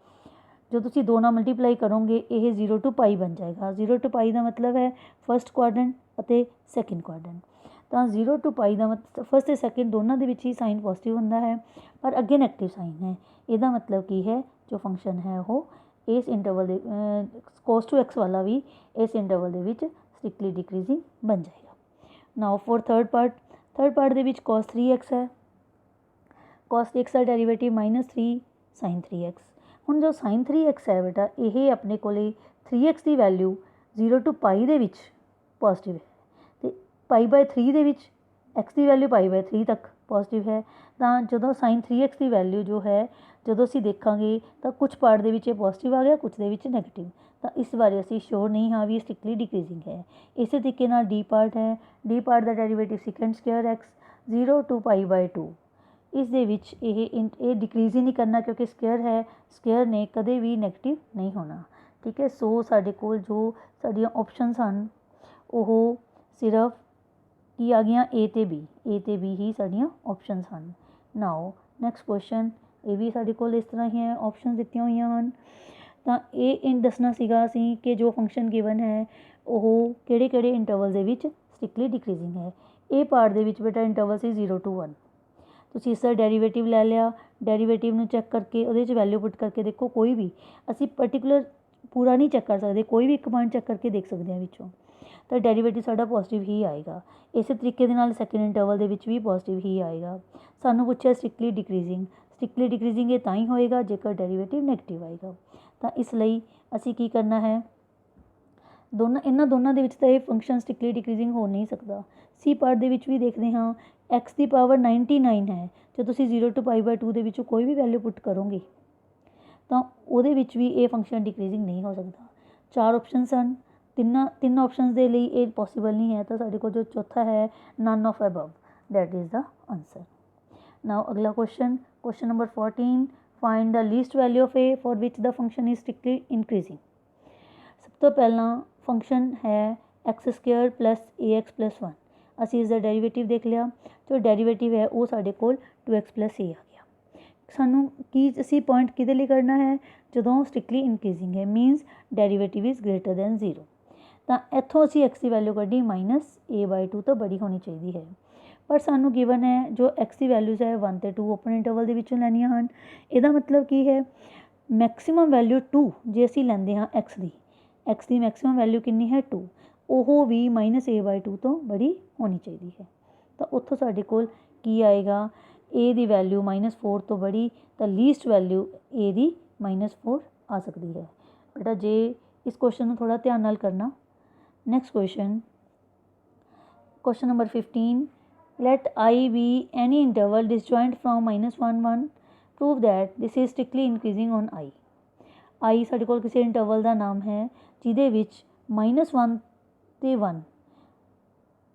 ਜੋ ਤੁਸੀਂ 2 ਨਾਲ ਮਲਟੀਪਲਾਈ ਕਰੋਗੇ ਇਹ 0 to π ਬਣ ਜਾਏਗਾ। 0 to π ਦਾ ਮਤਲਬ ਹੈ ਫਸਟ ਕੁਆਡਰੈਂਟ ਅਤੇ ਸੈਕਿੰਡ ਕੁਆਡਰੈਂਟ। ਤਾਂ 0 to π ਦਾ ਮਤਲਬ ਫਸਟ ਅਤੇ ਸੈਕਿੰਡ ਦੋਨਾਂ ਦੇ ਵਿੱਚ ਹੀ ਸਾਈਨ ਪੋਜ਼ਿਟਿਵ ਹੁੰਦਾ ਹੈ, ਪਰ ਅੱਗੇ ਨੈਗੇਟਿਵ ਸਾਈਨ ਹੈ। ਇਹਦਾ ਮਤਲਬ ਕੀ ਹੈ, ਜੋ ਫੰਕਸ਼ਨ ਹੈ ਉਹ ਇਸ ਇੰਟਰਵਲ ਦੇ cos 2x ਵਾਲਾ ਵੀ ਇਸ ਇੰਟਰਵਲ ਦੇ ਵਿੱਚ ਸਟ੍ਰਿਕਟਲੀ ਡਿਕਰੀਜ਼ਿੰਗ ਬਣ ਜਾਏਗਾ। ਨਾਓ ਫੋਰ ਥਰਡ ਪਾਰਟ ਦੇ ਵਿੱਚ cos 3x ਹੈ। cos 3x ਦਾ ਡੈਰੀਵੇਟਿਵ -3 sin 3x। ਹੁਣ ਜੋ sin 3x ਹੈ ਬੇਟਾ ਇਹ ਆਪਣੇ ਕੋਲ 3x ਦੀ ਵੈਲਿਊ 0 to π ਦੇ ਵਿੱਚ ਪੋਜ਼ਿਟਿਵ ਹੈ ਅਤੇ π/3 ਦੇ ਵਿੱਚ x ਦੀ ਵੈਲਿਊ π/3 ਤੱਕ ਪੋਜ਼ਿਟਿਵ ਹੈ। ਤਾਂ ਜਦੋਂ sin 3x ਦੀ ਵੈਲਿਊ ਜੋ ਹੈ ਜਦੋਂ ਅਸੀਂ ਦੇਖਾਂਗੇ ਤਾਂ ਕੁਝ ਪਾਰਟ ਦੇ ਵਿੱਚ ਇਹ ਪੋਜ਼ਿਟਿਵ ਆ ਗਿਆ, ਕੁਝ ਦੇ ਵਿੱਚ ਨੈਗੇਟਿਵ। ਤਾਂ ਇਸ ਬਾਰੇ ਅਸੀਂ ਸ਼ੋਰ ਨਹੀਂ ਹਾਂ ਵੀ ਸਟ੍ਰਿਕਟਲੀ ਡਿਕਰੀਜ਼ਿੰਗ ਹੈ। ਇਸੇ ਤਰੀਕੇ ਨਾਲ D ਪਾਰਟ ਹੈ। D part the derivative sec² x 0 to π/2। ਇਸ ਦੇ ਵਿੱਚ ਇਹ ਡਿਕਰੀਜ਼ ਹੀ ਨਹੀਂ ਕਰਨਾ ਕਿਉਂਕਿ ਸਕੁਅਰ ਹੈ, ਸਕੁਅਰ ਨੇ ਕਦੇ ਵੀ ਨੈਗੇਟਿਵ ਨਹੀਂ ਹੋਣਾ। ਠੀਕ ਹੈ, ਸੋ ਸਾਡੇ ਕੋਲ ਜੋ ਸਾਡੀਆਂ ਆਪਸ਼ਨਸ ਹਨ ਉਹ ਸਿਰਫ ਕੀ ਆ ਗਈਆਂ A ਅਤੇ B ਹੀ ਸਾਡੀਆਂ ਆਪਸ਼ਨਸ ਹਨ। ਨਾਓ ਨੈਕਸਟ ਕੁਐਸਚਨ, ਇਹ ਵੀ ਸਾਡੇ ਕੋਲ ਇਸ ਤਰ੍ਹਾਂ ਹੀ ਹੈ, ਆਪਸ਼ਨ ਦਿੱਤੀਆਂ ਹੋਈਆਂ ਹਨ। ਤਾਂ ਇਹ ਦੱਸਣਾ ਸੀਗਾ ਅਸੀਂ ਕਿ ਜੋ ਫੰਕਸ਼ਨ ਗਿਵਨ ਹੈ ਉਹ ਕਿਹੜੇ ਇੰਟਰਵਲ ਦੇ ਵਿੱਚ ਸਟ੍ਰਿਕਟਲੀ ਡਿਕਰੀਜ਼ਿੰਗ ਹੈ। ਇਹ ਪਾਰਟ ਦੇ ਵਿੱਚ ਬੇਟਾ ਇੰਟਰਵਲ ਸੀ 0 to 1। ਤੁਸੀਂ ਇਸ ਦਾ ਡੈਰੀਵੇਟਿਵ ਲੈ ਲਿਆ, ਡੈਰੀਵੇਟਿਵ ਨੂੰ ਚੈੱਕ ਕਰਕੇ ਉਹਦੇ 'ਚ ਵੈਲਿਊ ਪੁੱਟ ਕਰਕੇ ਦੇਖੋ, ਕੋਈ ਵੀ ਅਸੀਂ ਪਰਟੀਕੂਲਰ ਪੂਰਾ ਨਹੀਂ ਚੈੱਕ ਕਰ ਸਕਦੇ, ਕੋਈ ਵੀ ਇੱਕ ਪੁਆਇੰਟ ਚੈੱਕ ਕਰਕੇ ਦੇਖ ਸਕਦੇ ਹਾਂ ਵਿੱਚੋਂ, ਤਾਂ ਡੈਰੀਵੇਟਿਵ ਸਾਡਾ ਪੋਜ਼ੀਟਿਵ ਹੀ ਆਏਗਾ। ਇਸੇ ਤਰੀਕੇ ਦੇ ਨਾਲ ਸੈਕਿੰਡ ਇੰਟਰਵਲ ਦੇ ਵਿੱਚ ਵੀ ਪੋਜ਼ੀਟਿਵ ਹੀ ਆਏਗਾ। ਸਾਨੂੰ ਪੁੱਛਿਆ ਸਟ੍ਰਿਕਟਲੀ ਡਿਕਰੀਜ਼ਿੰਗ ਇਹ ਤਾਂ ਹੀ ਹੋਏਗਾ ਜੇਕਰ ਡੈਰੀਵੇਟਿਵ ਨੈਗੇਟਿਵ ਆਏਗਾ। ਤਾਂ ਇਸ ਲਈ ਅਸੀਂ ਕੀ ਕਰਨਾ ਹੈ, ਇਹਨਾਂ ਦੋਨਾਂ ਦੇ ਵਿੱਚ ਤਾਂ ਇਹ ਫੰਕਸ਼ਨ ਸਟ੍ਰਿਕਟਲੀ ਡਿਕਰੀਜ਼ਿੰਗ ਹੋ ਨਹੀਂ ਸਕਦਾ। ਸੀ ਪਾਰਟ ਦੇ ਵਿੱਚ ਵੀ ਦੇਖਦੇ ਹਾਂ, x ਦੀ ਪਾਵਰ 99 ਹੈ। ਜੇ ਤੁਸੀਂ 0 to π/2 ਦੇ ਵਿੱਚੋਂ ਕੋਈ ਵੀ ਵੈਲਿਊ ਪੁੱਟ ਕਰੋਗੇ ਤਾਂ ਉਹਦੇ ਵਿੱਚ ਵੀ ਇਹ ਫੰਕਸ਼ਨ ਡਿਕਰੀਜ਼ਿੰਗ ਨਹੀਂ ਹੋ ਸਕਦਾ। 4 ਆਪਸ਼ਨਸ ਹਨ, ਤਿੰਨ ਆਪਸ਼ਨਸ ਦੇ ਲਈ ਇਹ ਪੋਸੀਬਲ ਨਹੀਂ ਹੈ, ਤਾਂ ਸਾਡੇ ਕੋਲ ਜੋ ਚੌਥਾ ਹੈ none of above, that is the answer. Now ਅਗਲਾ question number 14, find the least value of a for which the function is strictly increasing. ਸਭ ਤੋਂ ਪਹਿਲਾਂ ਫੰਕਸ਼ਨ ਹੈ x² + ax + 1। ਅਸੀਂ ਇਸ ਦਾ ਡੈਰੀਵੇਟਿਵ ਦੇਖ ਲਿਆ, ਜੋ ਡੈਰੀਵੇਟਿਵ ਹੈ ਉਹ ਸਾਡੇ ਕੋਲ 2x + a ਆ ਗਿਆ। ਸਾਨੂੰ ਕੀ ਅਸੀਂ ਪੁਆਇੰਟ ਕਿਹਦੇ ਲਈ ਕਰਨਾ ਹੈ, ਜਦੋਂ ਸਟ੍ਰਿਕਟਲੀ ਇਨਕਰੀਜ਼ਿੰਗ ਹੈ, means derivative is greater than 0। ਤਾਂ ਇੱਥੋਂ ਅਸੀਂ x ਦੀ ਵੈਲਿਊ ਕੱਢੀ -a/2 ਤੋਂ ਬੜੀ ਹੋਣੀ ਚਾਹੀਦੀ ਹੈ। ਪਰ ਸਾਨੂੰ ਗਿਵਨ ਹੈ ਜੋ x ਦੀ ਵੈਲਿਊਜ਼ ਹੈ 1 ਅਤੇ 2 ਓਪਨ ਇੰਟਰਵਲ ਦੇ ਵਿੱਚੋਂ ਲੈਣੀਆਂ ਹਨ। ਇਹਦਾ ਮਤਲਬ ਕੀ ਹੈ, ਮੈਕਸੀਮਮ ਵੈਲਿਊ 2 ਜੇ ਅਸੀਂ ਲੈਂਦੇ ਹਾਂ x ਦੀ ਮੈਕਸੀਮਮ ਵੈਲਿਊ ਕਿੰਨੀ ਹੈ 2, ਉਹ ਵੀ -a/2 ਤੋਂ ਬੜੀ ਹੋਣੀ ਚਾਹੀਦੀ ਹੈ। ਤਾਂ ਉੱਥੋਂ ਸਾਡੇ ਕੋਲ ਕੀ ਆਏਗਾ, a ਦੀ ਵੈਲਿਊ -4 ਤੋਂ ਬੜੀ, ਤਾਂ ਲੀਸਟ ਵੈਲਿਊ a ਦੀ -4 ਆ ਸਕਦੀ ਹੈ। ਬੇਟਾ ਜੇ ਇਸ ਕੁਐਸਚਨ ਨੂੰ ਥੋੜ੍ਹਾ ਧਿਆਨ ਨਾਲ ਕਰਨਾ। Next question number 15, let I be any interval disjoint from -1 1, prove that this is strictly increasing on I। I ਸਾਡੇ ਕੋਲ ਕਿਸੇ ਇੰਟਰਵਲ ਦਾ ਨਾਮ ਹੈ ਜਿਹਦੇ ਵਿੱਚ -1 ਤੇ 1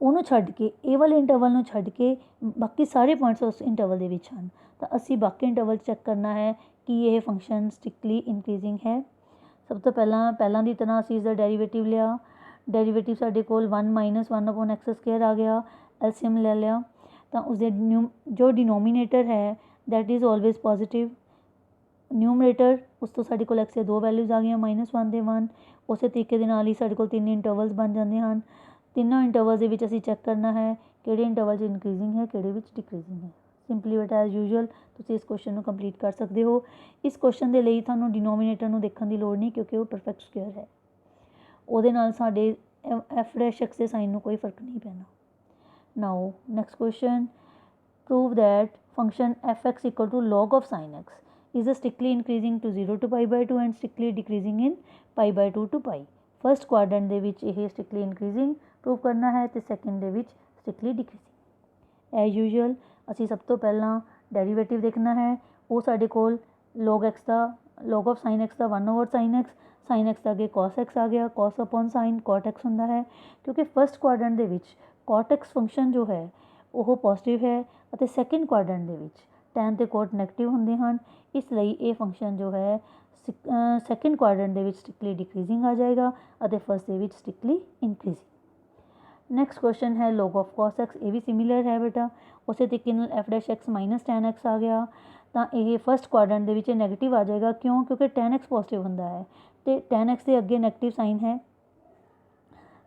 ਉਹਨੂੰ ਛੱਡ ਕੇ, ਇਹ ਵਾਲੇ ਇੰਟਰਵਲ ਨੂੰ ਛੱਡ ਕੇ ਬਾਕੀ ਸਾਰੇ ਪੁਆਇੰਟਸ ਉਸ ਇੰਟਰਵਲ ਦੇ ਵਿੱਚ ਹਨ। ਤਾਂ ਅਸੀਂ ਬਾਕੀ ਇੰਟਰਵਲ ਚੈੱਕ ਕਰਨਾ ਹੈ ਕਿ ਇਹ ਫੰਕਸ਼ਨ ਸਟ੍ਰਿਕਟਲੀ ਇਨਕਰੀਜ਼ਿੰਗ ਹੈ। ਸਭ ਤੋਂ ਪਹਿਲਾਂ ਦੀ ਤਰ੍ਹਾਂ ਅਸੀਂ ਇਸ ਦਾ ਡੈਰੀਵੇਟਿਵ ਲਿਆ, ਡੈਰੀਵੇਟਿਵ ਸਾਡੇ ਕੋਲ 1 - 1/x² ਆ ਗਿਆ, ਐਲਸੀਐਮ ਲੈ ਲਿਆ, ਤਾਂ ਉਸਦੇ ਜੋ ਡਿਨੋਮੀਨੇਟਰ ਹੈ ਦੈਟ ਇਜ਼ ਆਲਵੇਜ਼ ਪੋਜ਼ੀਟਿਵ, ਨਿਊਮਰੇਟਰ ਉਸ ਤੋਂ ਸਾਡੇ ਕੋਲ x ਦੇ 2 ਵੈਲਿਊਜ਼ ਆ ਗਈਆਂ -1 ਤੇ 1। ਉਸੇ ਤਰੀਕੇ ਦੇ ਨਾਲ ਹੀ ਸਾਡੇ ਕੋਲ 3 ਇੰਟਰਵਲਸ ਬਣ ਜਾਂਦੇ ਹਨ। ਤਿੰਨੋਂ ਇੰਟਰਵਲਸ ਦੇ ਵਿੱਚ ਅਸੀਂ ਚੈੱਕ ਕਰਨਾ ਹੈ ਕਿਹੜੇ ਇੰਟਰਵਲ 'ਚ ਇਨਕਰੀਜ਼ਿੰਗ ਹੈ, ਕਿਹੜੇ ਵਿੱਚ ਡਿਕਰੀਜ਼ਿੰਗ ਹੈ। ਸਿੰਪਲੀ ਬਟ ਐਜ਼ ਯੂਜੂਅਲ ਤੁਸੀਂ ਇਸ ਕੁਐਸਚਨ ਨੂੰ ਕੰਪਲੀਟ ਕਰ ਸਕਦੇ ਹੋ। ਇਸ ਕੁਐਸਚਨ ਦੇ ਲਈ ਤੁਹਾਨੂੰ ਡਿਨੋਮੀਨੇਟਰ ਨੂੰ ਦੇਖਣ ਦੀ ਲੋੜ ਨਹੀਂ, ਕਿਉਂਕਿ ਉਹ ਪਰਫੈਕਟ ਸਕੁਏਅਰ ਹੈ, ਉਹਦੇ ਨਾਲ ਸਾਡੇ f' ਦੇ ਸਾਈਨ ਨੂੰ ਕੋਈ ਫਰਕ ਨਹੀਂ ਪੈਣਾ। Now next question, prove that function f(x) = log of sin x is strictly increasing to 0 to π/2 and strictly decreasing in π/2 to π। First quadrant ਦੇ ਵਿੱਚ ਇਹ ਸਟ੍ਰਿਕਟਲੀ ਇਨਕਰੀਜ਼ਿੰਗ ਪ੍ਰੂਵ ਕਰਨਾ ਹੈ ਅਤੇ ਸੈਕਿੰਡ ਦੇ ਵਿੱਚ ਸਟ੍ਰਿਕਟਲੀ ਡਿਕਰੀਜ਼ਿੰਗ। ਐਜ਼ ਯੂਜੂਅਲ ਅਸੀਂ ਸਭ ਤੋਂ ਪਹਿਲਾਂ ਡੈਰੀਵੇਟਿਵ ਦੇਖਣਾ ਹੈ, ਉਹ ਸਾਡੇ ਕੋਲ log of sin x the 1/sin x, sin x ਦਾ ਅੱਗੇ cos x ਆ ਗਿਆ, cos upon sin cot x ਹੁੰਦਾ ਹੈ। ਕਿਉਂਕਿ ਫਸਟ ਕੁਆਡਰੈਂਟ ਦੇ ਵਿੱਚ cot x ਫੰਕਸ਼ਨ ਜੋ ਹੈ ਉਹ ਪੋਜ਼ੀਟਿਵ ਹੈ ਅਤੇ ਸੈਕਿੰਡ ਕੁਆਡਰੈਂਟ ਦੇ ਵਿੱਚ tan ਅਤੇ cot ਨੈਗੇਟਿਵ ਹੁੰਦੇ ਹਨ, ਇਸ ਲਈ ਇਹ ਫੰਕਸ਼ਨ ਜੋ ਹੈ ਸੈਕਿੰਡ ਕੁਆਡਰੈਂਟ ਦੇ ਵਿੱਚ ਸਟ੍ਰਿਕਟਲੀ ਡਿਕਰੀਜ਼ਿੰਗ ਆ ਜਾਏਗਾ ਅਤੇ ਫਸਟ ਦੇ ਵਿੱਚ ਸਟ੍ਰਿਕਟਲੀ ਇਨਕਰੀਜ਼ਿੰਗ। ਨੈਕਸਟ ਕੁਐਸਚਨ ਹੈ log of cos x, ਇਹ ਵੀ ਸਿਮਿਲਰ ਹੈ ਬੇਟਾ। ਉਸੇ ਤਰੀਕੇ ਨਾਲ f' -tan x ਆ ਗਿਆ, ਤਾਂ ਇਹ ਫਸਟ ਕੁਆਡਰੈਂਟ ਦੇ ਵਿੱਚ ਨੈਗੇਟਿਵ ਆ ਜਾਏਗਾ। ਕਿਉਂਕਿ tan x ਪੋਜ਼ੀਟਿਵ ਹੁੰਦਾ ਹੈ ਅਤੇ tan x ਦੇ ਅੱਗੇ ਨੈਗੇਟਿਵ ਸਾਈਨ ਹੈ,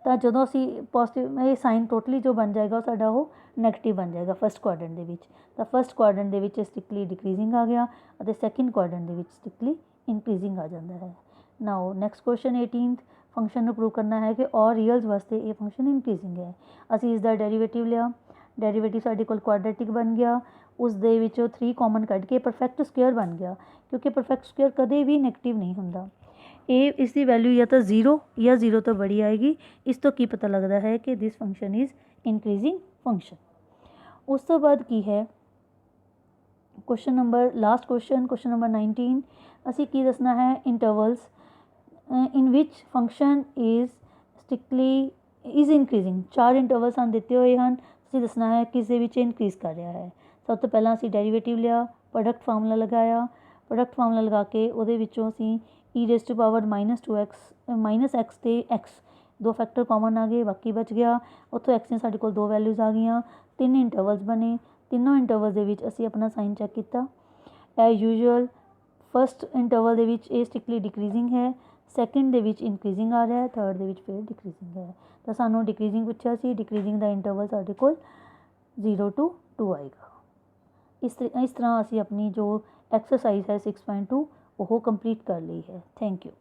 ਤਾਂ ਜਦੋਂ ਅਸੀਂ ਪੋਜ਼ੀਟਿਵ ਇਹ ਸਾਈਨ ਟੋਟਲੀ ਜੋ ਬਣ ਜਾਏਗਾ ਉਹ ਸਾਡਾ ਉਹ ਨੈਗੇਟਿਵ ਬਣ ਜਾਏਗਾ ਫਸਟ ਕੁਆਡਰੈਂਟ ਦੇ ਵਿੱਚ। ਤਾਂ ਫਸਟ ਕੁਆਡਰੈਂਟ ਦੇ ਵਿੱਚ ਸਟ੍ਰਿਕਟਲੀ ਡਿਕਰੀਜ਼ਿੰਗ ਆ ਗਿਆ ਅਤੇ ਸੈਕਿੰਡ ਕੁਆਡਰੈਂਟ ਦੇ ਵਿੱਚ ਸਟ੍ਰਿਕਟਲੀ ਇਨਕਰੀਜ਼ਿੰਗ ਆ ਜਾਂਦਾ ਹੈ। ਨਾਓ ਨੈਕਸਟ ਕੁਐਸਚਨ 18th, ਫੰਕਸ਼ਨ ਨੂੰ ਪ੍ਰੂਵ ਕਰਨਾ ਹੈ ਕਿ ਔਰ ਰੀਅਲਸ ਵਾਸਤੇ ਇਹ ਫੰਕਸ਼ਨ ਇਨਕਰੀਜ਼ਿੰਗ ਹੈ। ਅਸੀਂ ਇਸ ਦਾ ਡੈਰੀਵੇਟਿਵ ਲਿਆ, ਡੈਰੀਵੇਟਿਵ ਸਾਡੇ ਕੋਲ ਕੁਆਡਰੇਟਿਕ ਬਣ ਗਿਆ, ਉਸ ਦੇ ਵਿੱਚੋਂ 3 ਕਾਮਨ ਕੱਢ ਕੇ ਪਰਫੈਕਟ ਸਕੁਏਅਰ ਬਣ ਗਿਆ, ਕਿਉਂਕਿ ਪਰਫੈਕਟ ਸਕੁਏਅਰ ਕਦੇ ਵੀ ਨੈਗੇਟਿਵ ਨਹੀਂ ਹੁੰਦਾ। ਇਹ ਇਸ ਦੀ ਵੈਲਿਊ ਜਾਂ ਤਾਂ 0 ਜਾਂ 0 ਤੋਂ ਬੜੀ ਆਏਗੀ। ਇਸ ਤੋਂ ਕੀ ਪਤਾ ਲੱਗਦਾ ਹੈ ਕਿ this function is increasing function. ਉਸ ਤੋਂ ਬਾਅਦ ਕੀ ਹੈ ਲਾਸਟ ਕੁਐਸਚਨ ਨੰਬਰ 19, ਅਸੀਂ ਕੀ ਦੱਸਣਾ ਹੈ, ਇੰਟਰਵਲਸ in which function is increasing. 4 interval ਸਾਨੂੰ ਦਿੱਤੇ ਹੋਏ ਹਨ, ਅਸੀਂ ਦੱਸਣਾ ਹੈ ਕਿਸ ਦੇ ਵਿੱਚ ਇਨਕਰੀਜ਼ ਕਰ ਰਿਹਾ ਹੈ। ਸਭ ਤੋਂ ਪਹਿਲਾਂ ਅਸੀਂ ਡੈਰੀਵੇਟਿਵ ਲਿਆ, ਪ੍ਰੋਡਕਟ ਫਾਰਮੂਲਾ ਲਗਾਇਆ, ਪ੍ਰੋਡਕਟ ਫਾਰਮੂਲਾ ਲਗਾ ਕੇ ਉਹਦੇ ਵਿੱਚੋਂ ਅਸੀਂ -x ਤੇ x 2 ਫੈਕਟਰ ਕਾਮਨ ਆ ਗਏ, ਬਾਕੀ ਬਚ ਗਿਆ। ਉੱਥੋਂ x ਨੇ ਸਾਡੇ ਕੋਲ 2 ਵੈਲਿਊਜ਼ ਆ ਗਈਆਂ, 3 ਇੰਟਰਵਲਸ ਬਣੇ, ਤਿੰਨੋਂ ਇੰਟਰਵਲਸ ਦੇ ਵਿੱਚ ਅਸੀਂ ਆਪਣਾ ਸਾਈਨ ਚੈੱਕ ਕੀਤਾ। ਐਜ਼ ਯੂਜੂਅਲ ਫਸਟ ਇੰਟਰਵਲ ਦੇ ਵਿੱਚ ਇਹ ਸਟ੍ਰਿਕਟਲੀ ਡਿਕਰੀਜ਼ਿੰਗ ਹੈ, ਸੈਕਿੰਡ ਦੇ ਵਿੱਚ ਇੰਕਰੀਜ਼ਿੰਗ ਆ ਰਿਹਾ ਹੈ, ਥਰਡ ਦੇ ਵਿੱਚ ਫਿਰ ਡਿਕਰੀਜ਼ਿੰਗ ਹੈ। ਤਾਂ ਸਾਨੂੰ ਡਿਕਰੀਜ਼ਿੰਗ ਪੁੱਛਿਆ ਸੀ, ਡਿਕਰੀਜ਼ਿੰਗ ਦਾ ਇੰਟਰਵਲ ਸਾਡੇ ਕੋਲ 0 to 2 ਆਏਗਾ। ਇਸ ਤਰ੍ਹਾਂ ਅਸੀਂ ਆਪਣੀ ਜੋ ਐਕਸਰਸਾਈਜ਼ ਹੈ 6.2 ਉਹ ਕੰਪਲੀਟ ਕਰ ਲਈ ਹੈ। Thank you.